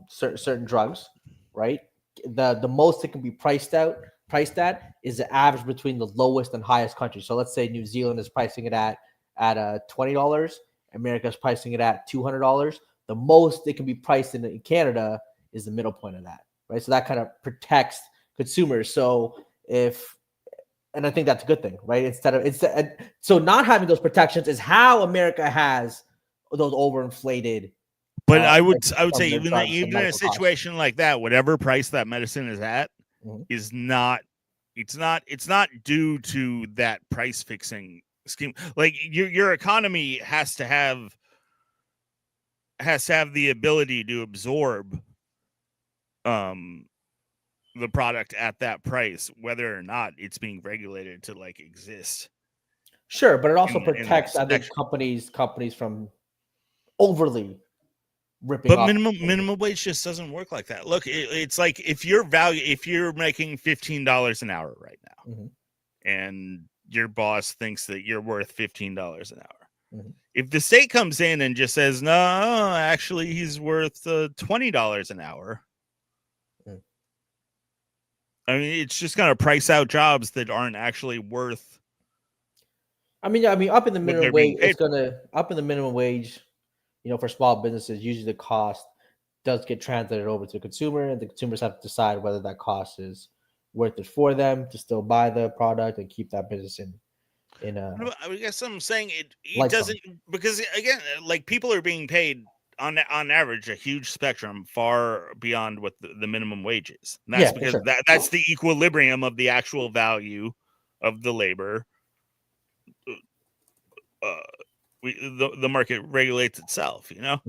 Speaker 3: certain drugs, right? The most it can be priced at is the average between the lowest and highest countries. So let's say New Zealand is pricing it at $20, America's pricing it at $200. The most it can be priced in Canada is the middle point of that, right? So that kind of protects consumers. So and I think that's a good thing, right? So not having those protections is how America has those overinflated.
Speaker 5: But I would say even in a situation like that, whatever price that medicine is at is not. It's not due to that price fixing scheme. Like your economy has to have the ability to absorb the product at that price, whether or not it's being regulated to like exist.
Speaker 3: Sure, but it also protects other companies from overly ripping
Speaker 5: but
Speaker 3: off.
Speaker 5: minimum wage just doesn't work like that. Look, it's like if you're making $15 an hour right now, and your boss thinks that you're worth $15 an hour. If the state comes in and just says, no, actually he's worth $20 an hour, I mean, it's just going to price out jobs that aren't actually worth.
Speaker 3: I mean, up in the minimum wage, it's going to up in the minimum wage. You know, for small businesses, usually the cost does get translated over to the consumer, and the consumers have to decide whether that cost is worth it for them to still buy the product and keep that business in a.
Speaker 5: I guess I'm saying it doesn't, because again, like people are being paid on average a huge spectrum far beyond what the minimum wage is. And that's because that's the equilibrium of the actual value of the labor. The market regulates itself, you know.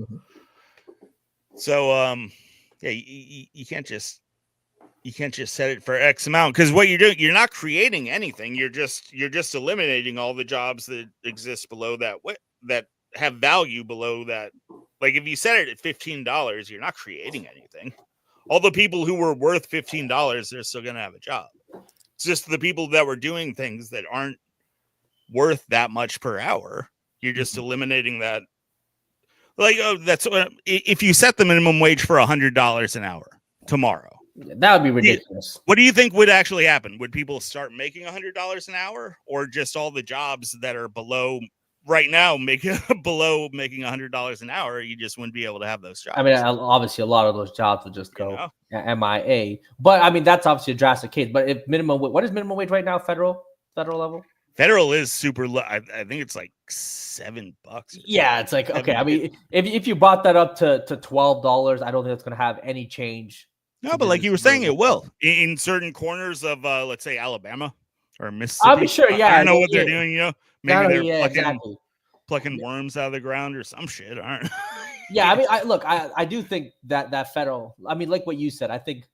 Speaker 5: So yeah, you can't just set it for X amount, because what you're doing, you're not creating anything. You're just eliminating all the jobs that exist below that have value below that. Like if you set it at $15, you're not creating anything. All the people who were worth $15, they're still going to have a job. It's just the people that were doing things that aren't worth that much per hour. You're just eliminating that. Like, that's what, if you set the minimum wage for $100 an hour tomorrow,
Speaker 3: that would be ridiculous.
Speaker 5: What do you think would actually happen? Would people start making $100 an hour, or just all the jobs that are below right now making $100 an hour? You just wouldn't be able to have those jobs.
Speaker 3: I mean, obviously, a lot of those jobs would just go MIA. But I mean, that's obviously a drastic case. But if what is minimum wage right now? Federal level.
Speaker 5: Federal is super low. I think it's like $7.
Speaker 3: Yeah, it's like, okay. I mean, if you brought that up to $12, I don't think it's going to have any change.
Speaker 5: No, but like you were saying, it will in certain corners of, let's say, Alabama or Mississippi.
Speaker 3: I'll be sure. Yeah,
Speaker 5: I don't know what they're doing. You know, maybe they're plucking worms out of the ground or some shit. Aren't?
Speaker 3: Yeah, I mean, I do think that federal. I mean, like what you said. I think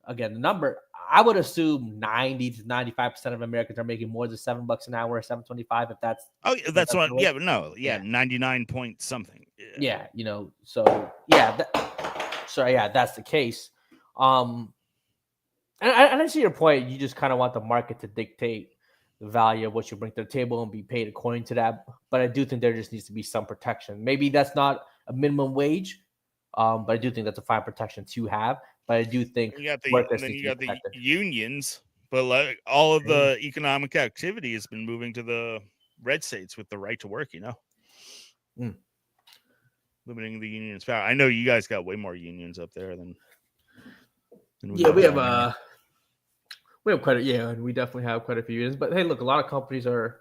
Speaker 3: again, the number. I would assume 90 to 95% of Americans are making more than $7 an hour, or $7.25. If that's
Speaker 5: that's what. Yeah, but no, 99 point something.
Speaker 3: Yeah, you know. So yeah, that's the case. And I see your point. You just kind of want the market to dictate the value of what you bring to the table and be paid according to that. But I do think there just needs to be some protection. Maybe that's not a minimum wage, but I do think that's a fine protection to have. But I do think
Speaker 5: you got the unions But like all of the economic activity has been moving to the red states with the right to work, limiting the union's power. I know you guys got way more unions up there than
Speaker 3: we have quite and we definitely have quite a few unions. But hey, look, a lot of companies are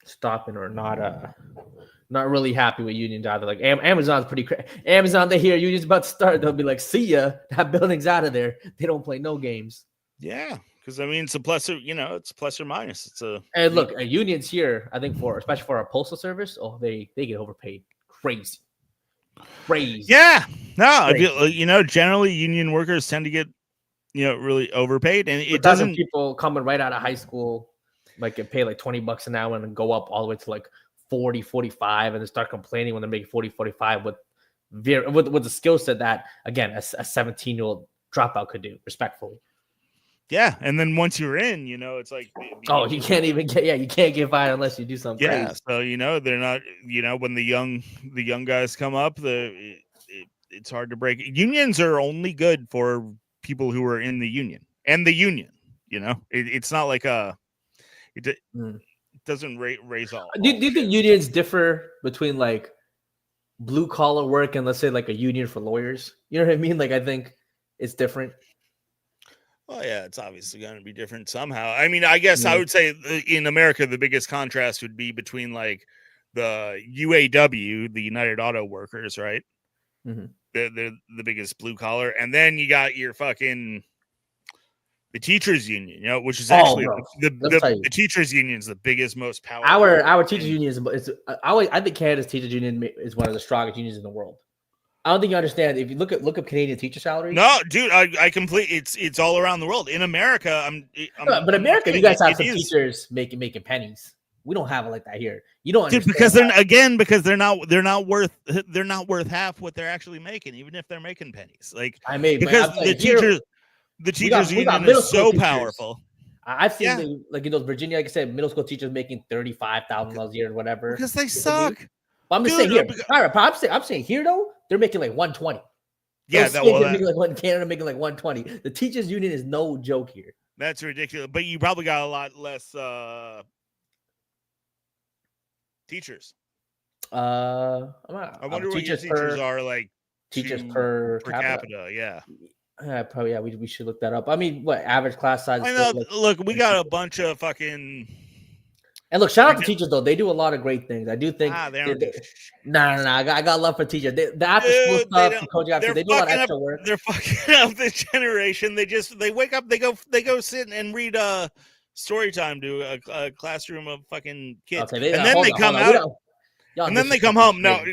Speaker 3: stopping or not really happy with unions either. Like Amazon's Amazon, they hear unions about to start, they'll be like, see ya, that building's out of there. They don't play no games.
Speaker 5: Yeah, because I mean it's a plus or it's plus or minus. It's a
Speaker 3: and look, unions here, I think especially for our postal service, they get overpaid crazy.
Speaker 5: Yeah, no, I feel, generally union workers tend to get really overpaid, and it doesn't.
Speaker 3: People coming right out of high school like get paid like $20 an hour and then go up all the way to like 40, 45, and then start complaining when they're making 40, 45 with the skill set that, again, a 17-year-old dropout could do, respectfully.
Speaker 5: Yeah, and then once you're in, it's like,
Speaker 3: you can't even you can't get fired unless you do something.
Speaker 5: Yeah,
Speaker 3: crazy.
Speaker 5: So they're not, when the young guys come up, it's hard to break. Unions are only good for people who are in the union and the union. It's not like it doesn't raise all.
Speaker 3: Do you think unions differ between like blue collar work and let's say like a union for lawyers? You know what I mean? Like I think it's different.
Speaker 5: Well, yeah, it's obviously going to be different somehow. I mean, I guess I would say in America, the biggest contrast would be between like the UAW, the United Auto Workers, right?
Speaker 3: Mm-hmm.
Speaker 5: They're the biggest blue collar. And then you got your fucking the teachers union, which is actually the teachers union is the biggest, most powerful.
Speaker 3: Our teachers union I think Canada's teachers union is one of the strongest unions in the world. I don't think you understand. If you look up Canadian teacher salaries.
Speaker 5: No, dude, I completely. It's all around the world. In America,
Speaker 3: but America, you guys have some teachers making pennies. We don't have it like that here. You don't understand.
Speaker 5: Because they're not worth half what they're actually making, even if they're making pennies. Like because the teachers union is so powerful.
Speaker 3: I've seen like in those Virginia, like I said, middle school teachers making $35,000 a year or whatever.
Speaker 5: Because they suck.
Speaker 3: But I'm just saying here. All right, I'm saying here though, they're making like 120.
Speaker 5: Yeah,
Speaker 3: making like Canada making like 120. The teachers union is no joke here.
Speaker 5: That's ridiculous. But you probably got a lot less teachers.
Speaker 3: I
Speaker 5: wonder what your teachers are like.
Speaker 3: Teachers per
Speaker 5: capita. Yeah.
Speaker 3: Probably. Yeah, we should look that up. I mean, what average class size?
Speaker 5: I know. Look, we got a bunch of fucking.
Speaker 3: And look, shout out to teachers though. They do a lot of great things. I do think. No. I got love for teachers. The after school stuff, the coaching after, they do a lot of extra work.
Speaker 5: They're fucking up this generation. They wake up, they go sit and read story time to a classroom of fucking kids, and then they come out. And then they come home. No,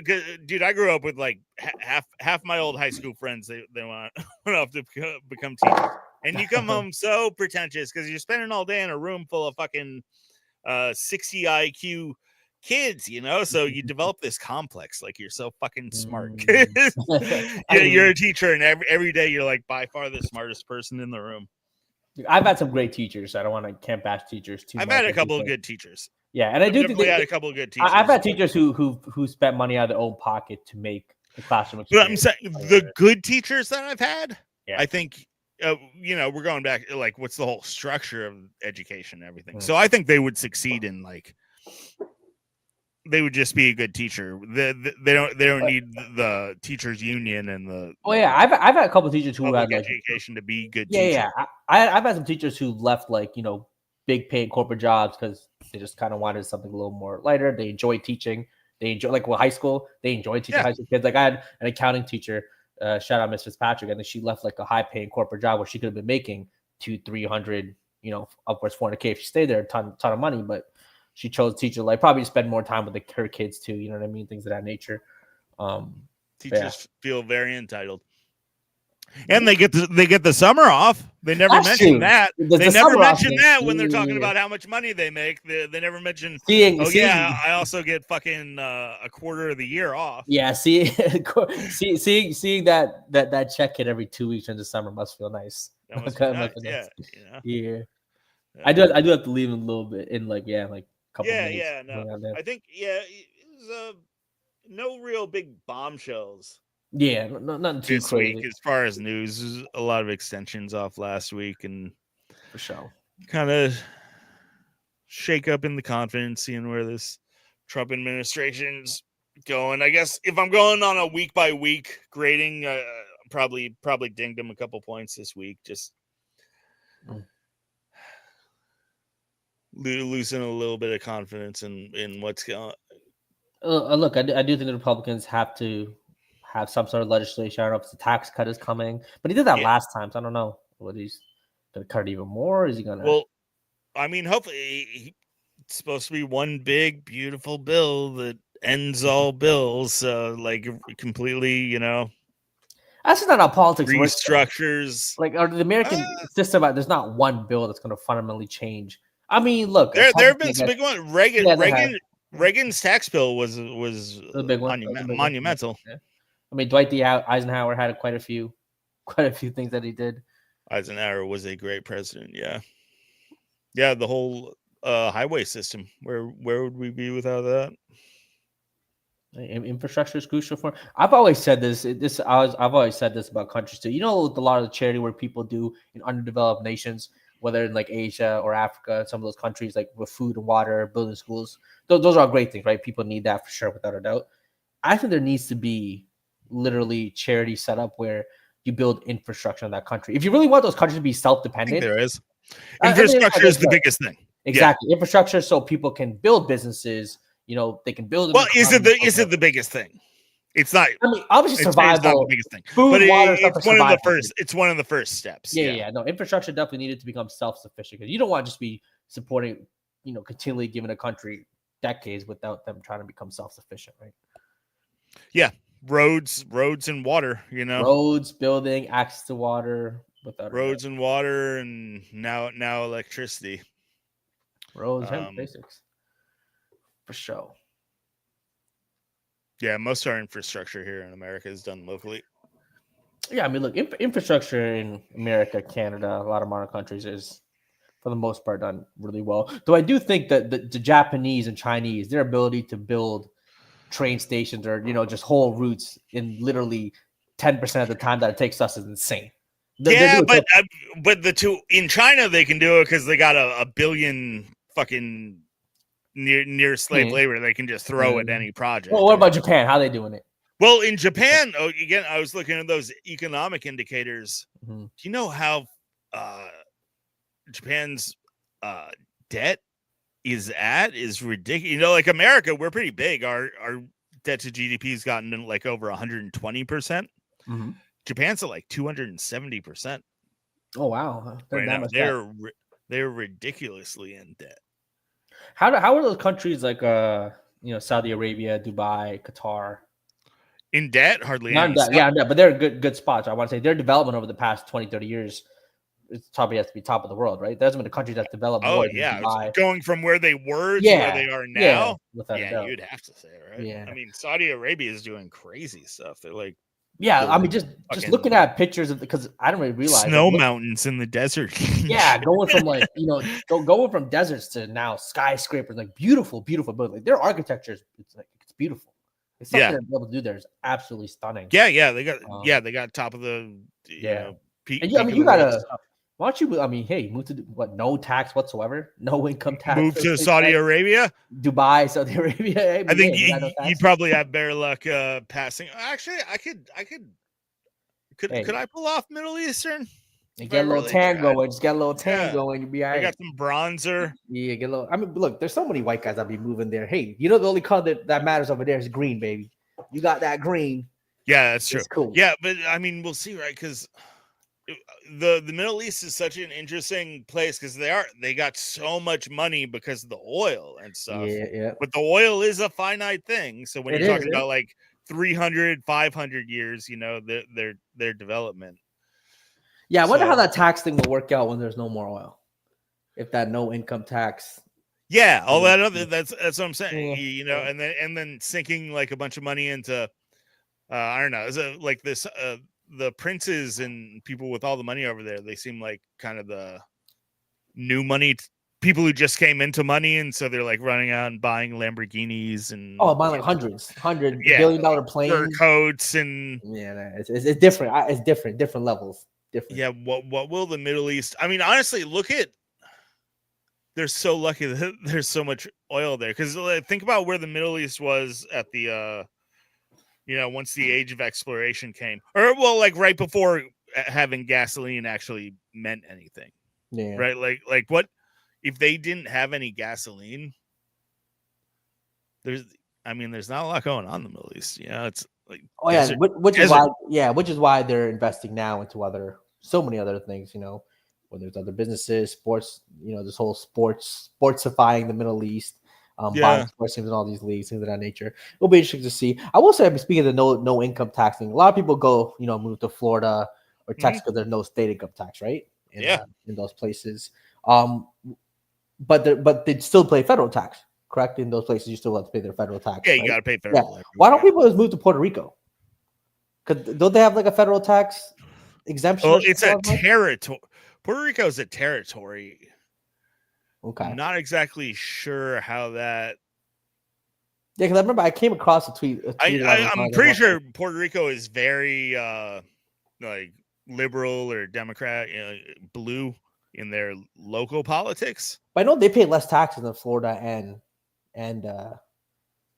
Speaker 5: dude, I grew up with like half my old high school friends. They went off to become teachers, and you come home so pretentious because you're spending all day in a room full of fucking 60 IQ kids, so you develop this complex like you're so fucking smart. You're a teacher, and every day you're like by far the smartest person in the room.
Speaker 3: I've had some great teachers. I don't want to camp bash teachers too much.
Speaker 5: I've had a couple of good teachers.
Speaker 3: Yeah, and I do think
Speaker 5: they had a couple of good teachers.
Speaker 3: I've had teachers who spent money out of their own pocket to make the classroom experience.
Speaker 5: But I'm saying the good teachers that I've had, I think we're going back like what's the whole structure of education and everything. So I think they would succeed in like they would just be a good teacher. They don't need the teachers union and the.
Speaker 3: Oh yeah, I've had a couple of teachers who had like
Speaker 5: education to be good.
Speaker 3: Yeah. I've had some teachers who left like big paying corporate jobs because they just kind of wanted something a little more lighter. They enjoy teaching. They enjoy high school. They enjoy teaching high school kids. Like I had an accounting teacher. Shout out Miss Fitzpatrick, and then she left like a high-paying corporate job where she could have been making $200-300, upwards $400K if she stayed there, a ton of money. But she chose to teach her, like probably to spend more time with her kids too. You know what I mean? Things of that nature.
Speaker 5: Teachers feel very entitled, and they get the summer off. They never mention that. They never mention that when they're talking about how much money they make. They never mention. I also get fucking a quarter of the year off.
Speaker 3: Yeah, seeing that check hit every 2 weeks in the summer must feel nice.
Speaker 5: That must be nice.
Speaker 3: Yeah. I do have to leave a little bit in like a couple minutes.
Speaker 5: Yeah, no. I think it was no real big bombshells
Speaker 3: Yeah, nothing too
Speaker 5: this
Speaker 3: crazy.
Speaker 5: week as far as news. There's a lot of extensions off last week, and
Speaker 3: for sure.
Speaker 5: Kind of shake up in the confidence, seeing where this Trump administration's going. I guess if I'm going on a week by week grading, probably dinged him a couple points this week. Just losing a little bit of confidence in what's going.
Speaker 3: Look, I do think the Republicans have to have some sort of legislation. I don't know if the tax cut is coming, but he did that last time, so I don't know whether he's going to cut it even more. Or is he going to?
Speaker 5: Well, I mean, hopefully it's supposed to be one big, beautiful bill that ends all bills. So, like, completely, you know.
Speaker 3: That's just not how politics
Speaker 5: restructures.
Speaker 3: Like, or the American system, there's not one bill that's going to fundamentally change. I mean, look,
Speaker 5: there have been some big ones. Reagan's tax bill was
Speaker 3: a big one,
Speaker 5: monumental.
Speaker 3: Yeah. I mean, Dwight D. Eisenhower had quite a few things that he did.
Speaker 5: Eisenhower was a great president. Yeah, the whole highway system. Where would we be without that?
Speaker 3: Infrastructure is crucial for. I've always said this. I've always said this about countries too. You know, a lot of the charity work people do in underdeveloped nations, whether in like Asia or Africa, some of those countries, like with food and water, building schools. Those are all great things, right? People need that for sure, without a doubt. I think there needs to be literally charity set up where you build infrastructure in that country. If you really want those countries to be self-dependent,
Speaker 5: there is. Infrastructure is the biggest thing.
Speaker 3: Exactly, infrastructure so people can build businesses. You know, they can build.
Speaker 5: Well, is it the biggest thing? It's not.
Speaker 3: I mean, obviously, survival.
Speaker 5: It's not the biggest thing,
Speaker 3: food,
Speaker 5: but
Speaker 3: water,
Speaker 5: it's one of the first. It's one of the first steps.
Speaker 3: Yeah. No, infrastructure definitely needed to become self-sufficient because you don't want to just be supporting, continually giving a country decades without them trying to become self-sufficient, right?
Speaker 5: Yeah, roads, and water.
Speaker 3: Roads, building, access to water, without
Speaker 5: roads and water, and now electricity.
Speaker 3: Roads, basics. For sure.
Speaker 5: Yeah, most of our infrastructure here in America is done locally.
Speaker 3: Yeah, I mean, look, infrastructure in America, Canada, a lot of modern countries is, for the most part, done really well. Though I do think that the Japanese and Chinese, their ability to build train stations or just whole routes in literally 10% of the time that it takes us is insane.
Speaker 5: But the two in China, they can do it because they got a billion fucking near slave labor. They can just throw at any project.
Speaker 3: Well, what about Japan? How are they doing it?
Speaker 5: Well, in Japan, again, I was looking at those economic indicators.
Speaker 3: Mm-hmm.
Speaker 5: Do you know how Japan's debt is ridiculous? Like America, we're pretty big. Our debt to GDP has gotten to like over 120%.
Speaker 3: Mm-hmm.
Speaker 5: Japan's at like 270%.
Speaker 3: Oh wow!
Speaker 5: They're ridiculously in debt.
Speaker 3: How are those countries like Saudi Arabia, Dubai, Qatar
Speaker 5: in debt? Hardly
Speaker 3: not
Speaker 5: any.
Speaker 3: Debt, yeah, but they're good spots. I want to say their development over the past 20-30 years, it probably has to be top of the world, right? There's been the countries that developed more than Dubai.
Speaker 5: Going from where they were to where they are now. Yeah, you'd have to say, right?
Speaker 3: Yeah.
Speaker 5: I mean, Saudi Arabia is doing crazy stuff. They're like,
Speaker 3: I mean, just looking at pictures of, because I don't really realize
Speaker 5: snow mountains in the desert.
Speaker 3: Yeah, going from like going from deserts to now skyscrapers, like beautiful buildings. Like their architecture it's beautiful. It's something they're able to do there is absolutely stunning.
Speaker 5: Yeah, they got top of the peak.
Speaker 3: And I mean, you gotta. Why don't you? I mean, hey, move to no tax whatsoever, no income tax.
Speaker 5: Move to Saudi Arabia,
Speaker 3: Dubai, Saudi Arabia. Hey,
Speaker 5: I think you probably have better luck passing. Actually, could I pull off Middle Eastern?
Speaker 3: You get a little tan going. Just get a little tan going. You'll be all right.
Speaker 5: I got some bronzer.
Speaker 3: Yeah, get a little. I mean, look, there's so many white guys that be moving there. Hey, the only color that matters over there is green, baby. You got that green.
Speaker 5: Yeah, that's true.
Speaker 3: It's cool.
Speaker 5: Yeah, but I mean, we'll see, right? Because the Middle East is such an interesting place because they got so much money because of the oil and stuff.
Speaker 3: Yeah.
Speaker 5: But the oil is a finite thing. So when you're talking about like 300, 500 years, their development.
Speaker 3: Yeah, I wonder how that tax thing will work out when there's no more oil. If that no income tax.
Speaker 5: Yeah, all that other that's what I'm saying. And then sinking like a bunch of money into I don't know, is it like this the princes and people with all the money over there, they seem like kind of the new money people who just came into money, and so they're like running out and buying Lamborghinis and
Speaker 3: buying like $100
Speaker 5: yeah,
Speaker 3: billion
Speaker 5: fur
Speaker 3: planes.
Speaker 5: coats and
Speaker 3: It's different. It's different levels. Different.
Speaker 5: Yeah, what will the Middle East? I mean, honestly, look at. They're so lucky that there's so much oil there, because think about where the Middle East was at the once the age of exploration came, or well, like right before having gasoline actually meant anything.
Speaker 3: Yeah.
Speaker 5: Right. Like what if they didn't have any gasoline? There's not a lot going on in the Middle East. It's like
Speaker 3: which is why they're investing now into so many other things. Where there's other businesses, sports. This whole sportsifying the Middle East. Buying sports teams and all these leagues, things of that nature. It'll be interesting to see. I will say, speaking of the no income taxing, a lot of people go, move to Florida or Texas because there's no state income tax, right? In those places. But they still pay federal tax, correct? In those places, you still have to pay their federal tax.
Speaker 5: Yeah, you got to pay federal.
Speaker 3: Yeah. Why don't people just move to Puerto Rico? Because don't they have like a federal tax exemption?
Speaker 5: Well, it's a territory. Puerto Rico is a territory.
Speaker 3: Okay.
Speaker 5: I'm not exactly sure how that.
Speaker 3: Yeah, because I remember I came across a tweet.
Speaker 5: I'm pretty sure Puerto Rico is very like liberal or Democrat, blue in their local politics.
Speaker 3: But I know they pay less taxes than Florida and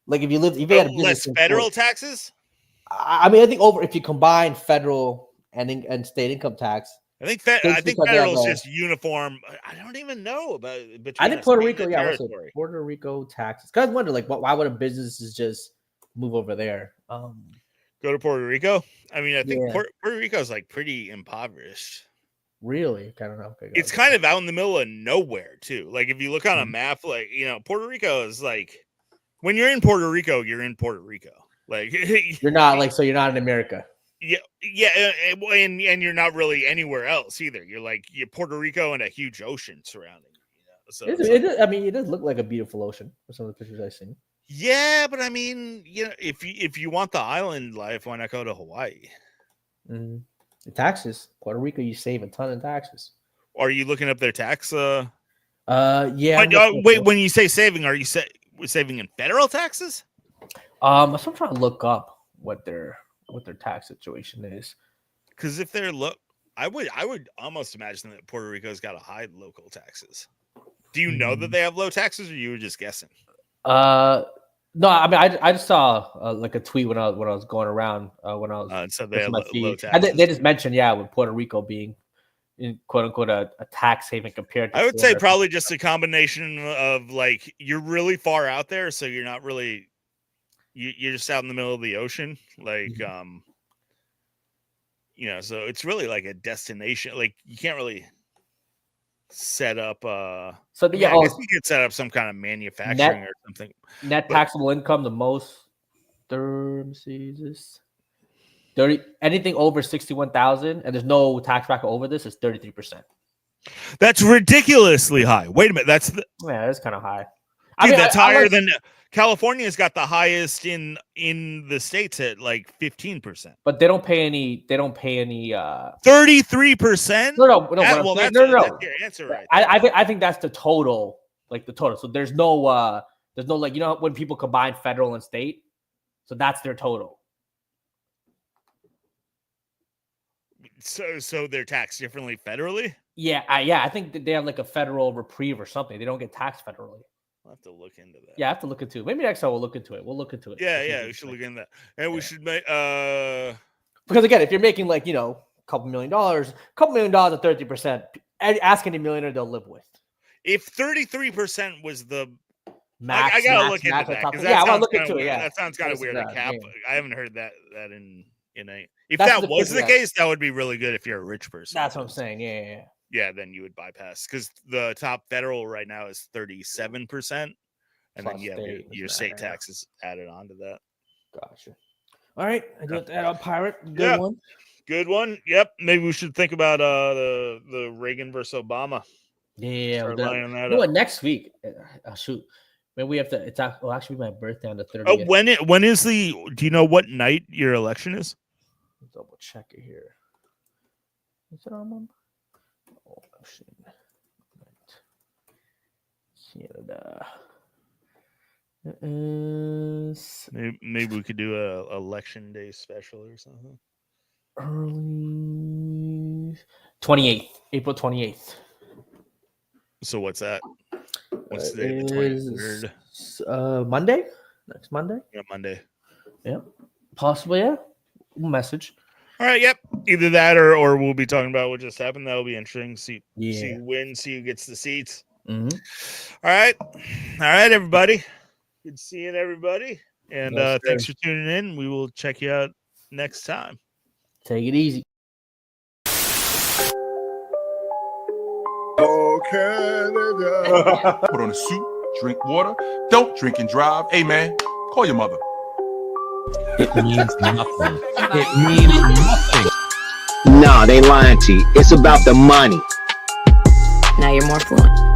Speaker 3: like if you had a
Speaker 5: less federal taxes.
Speaker 3: I mean, I think if you combine federal and state income tax.
Speaker 5: I think federal is just uniform. I don't even know about.
Speaker 3: I think Puerto Rico, Puerto Rico taxes. Because I wonder, like, why would a businesses just move over there?
Speaker 5: Go to Puerto Rico. I mean, I think Puerto Rico is like pretty impoverished.
Speaker 3: Really, I don't know.
Speaker 5: It's kind of out in the middle of nowhere too. Like if you look on a map, like Puerto Rico is like when you're in Puerto Rico, you're in Puerto Rico. Like
Speaker 3: you're not you're not in America.
Speaker 5: Yeah, and you're not really anywhere else either. You're Puerto Rico and a huge ocean surrounding you. So
Speaker 3: it does look like a beautiful ocean for some of the pictures I've seen.
Speaker 5: Yeah, but I mean, if you want the island life, why not go to Hawaii?
Speaker 3: Mm-hmm. The taxes, Puerto Rico, you save a ton in taxes.
Speaker 5: Are you looking up their tax?
Speaker 3: Yeah.
Speaker 5: Wait, when you say saving, are you saving in federal taxes?
Speaker 3: So I'm trying to look up what their tax situation is.
Speaker 5: Because if they're I would almost imagine that Puerto Rico's got a high local taxes. Do you know that they have low taxes, or you were just guessing?
Speaker 3: No, I mean I just saw like a tweet when I was going around when I was
Speaker 5: so they have low taxes.
Speaker 3: And they just mentioned with Puerto Rico being in quote unquote a tax haven compared to
Speaker 5: I would say probably just a combination of like you're really far out there, so you're not really you're just out in the middle of the ocean, like so it's really like a destination. Like you can't really set up I guess you could set up some kind of manufacturing or something.
Speaker 3: Net taxable income, the most 30 anything over 61,000 and there's no tax bracket over this is 33%.
Speaker 5: That's ridiculously high. Wait a minute, that's
Speaker 3: that's kind of high.
Speaker 5: That's higher than California's got the highest in the states at like 15%.
Speaker 3: But they don't pay any
Speaker 5: 33%?
Speaker 3: No.
Speaker 5: That's your answer right there.
Speaker 3: I think that's the total, like the total. So there's no like when people combine federal and state, so that's their total.
Speaker 5: So they're taxed differently federally?
Speaker 3: Yeah, I think that they have like a federal reprieve or something. They don't get taxed federally.
Speaker 5: I'll have to look into that.
Speaker 3: Yeah, I have to look into it. Maybe next time we'll look into it.
Speaker 5: Yeah, we should look into that. And we should make
Speaker 3: because again, if you're making like a couple $1 million at 30%, ask any millionaire they'll live with.
Speaker 5: If 33% was the
Speaker 3: max,
Speaker 5: I gotta look into that.
Speaker 3: I want to look into it. Yeah,
Speaker 5: that sounds kind of weird. A cap. Yeah. I haven't heard that in a. If that was the case, that would be really good. If you're a rich person,
Speaker 3: that's what I'm saying. Yeah.
Speaker 5: Yeah, then you would bypass because the top federal right now is 37%, and then you have your state taxes added on to that.
Speaker 3: Gotcha. All right, I got that on Pirate.
Speaker 5: Good one. Yep. Maybe we should think about the Reagan versus Obama.
Speaker 3: Yeah, next week. Shoot, maybe we have to. It's actually my birthday on the 30th.
Speaker 5: When is the? Do you know what night your election is?
Speaker 3: Double check it here. Is it on? Canada. It is
Speaker 5: Maybe we could do a election day special or something.
Speaker 3: early 28th, April 28th.
Speaker 5: So what's that? What's today? The
Speaker 3: Is
Speaker 5: 23rd.
Speaker 3: Monday? Next Monday?
Speaker 5: Yeah, Monday.
Speaker 3: Yep. Possibly, yeah. Message.
Speaker 5: All right, yep. Either that or we'll be talking about what just happened. That'll be interesting. See who wins, see who gets the seats.
Speaker 3: Mm-hmm.
Speaker 5: All right, everybody. Good seeing everybody, and thanks for tuning in. We will check you out next time.
Speaker 3: Take it easy.
Speaker 2: Oh, Canada. Put on a suit, drink water. Don't drink and drive. Hey, man, call your mother.
Speaker 8: It means nothing. It means nothing.
Speaker 4: Nah, they lying to you. It's about the money.
Speaker 13: Now you're more fluent.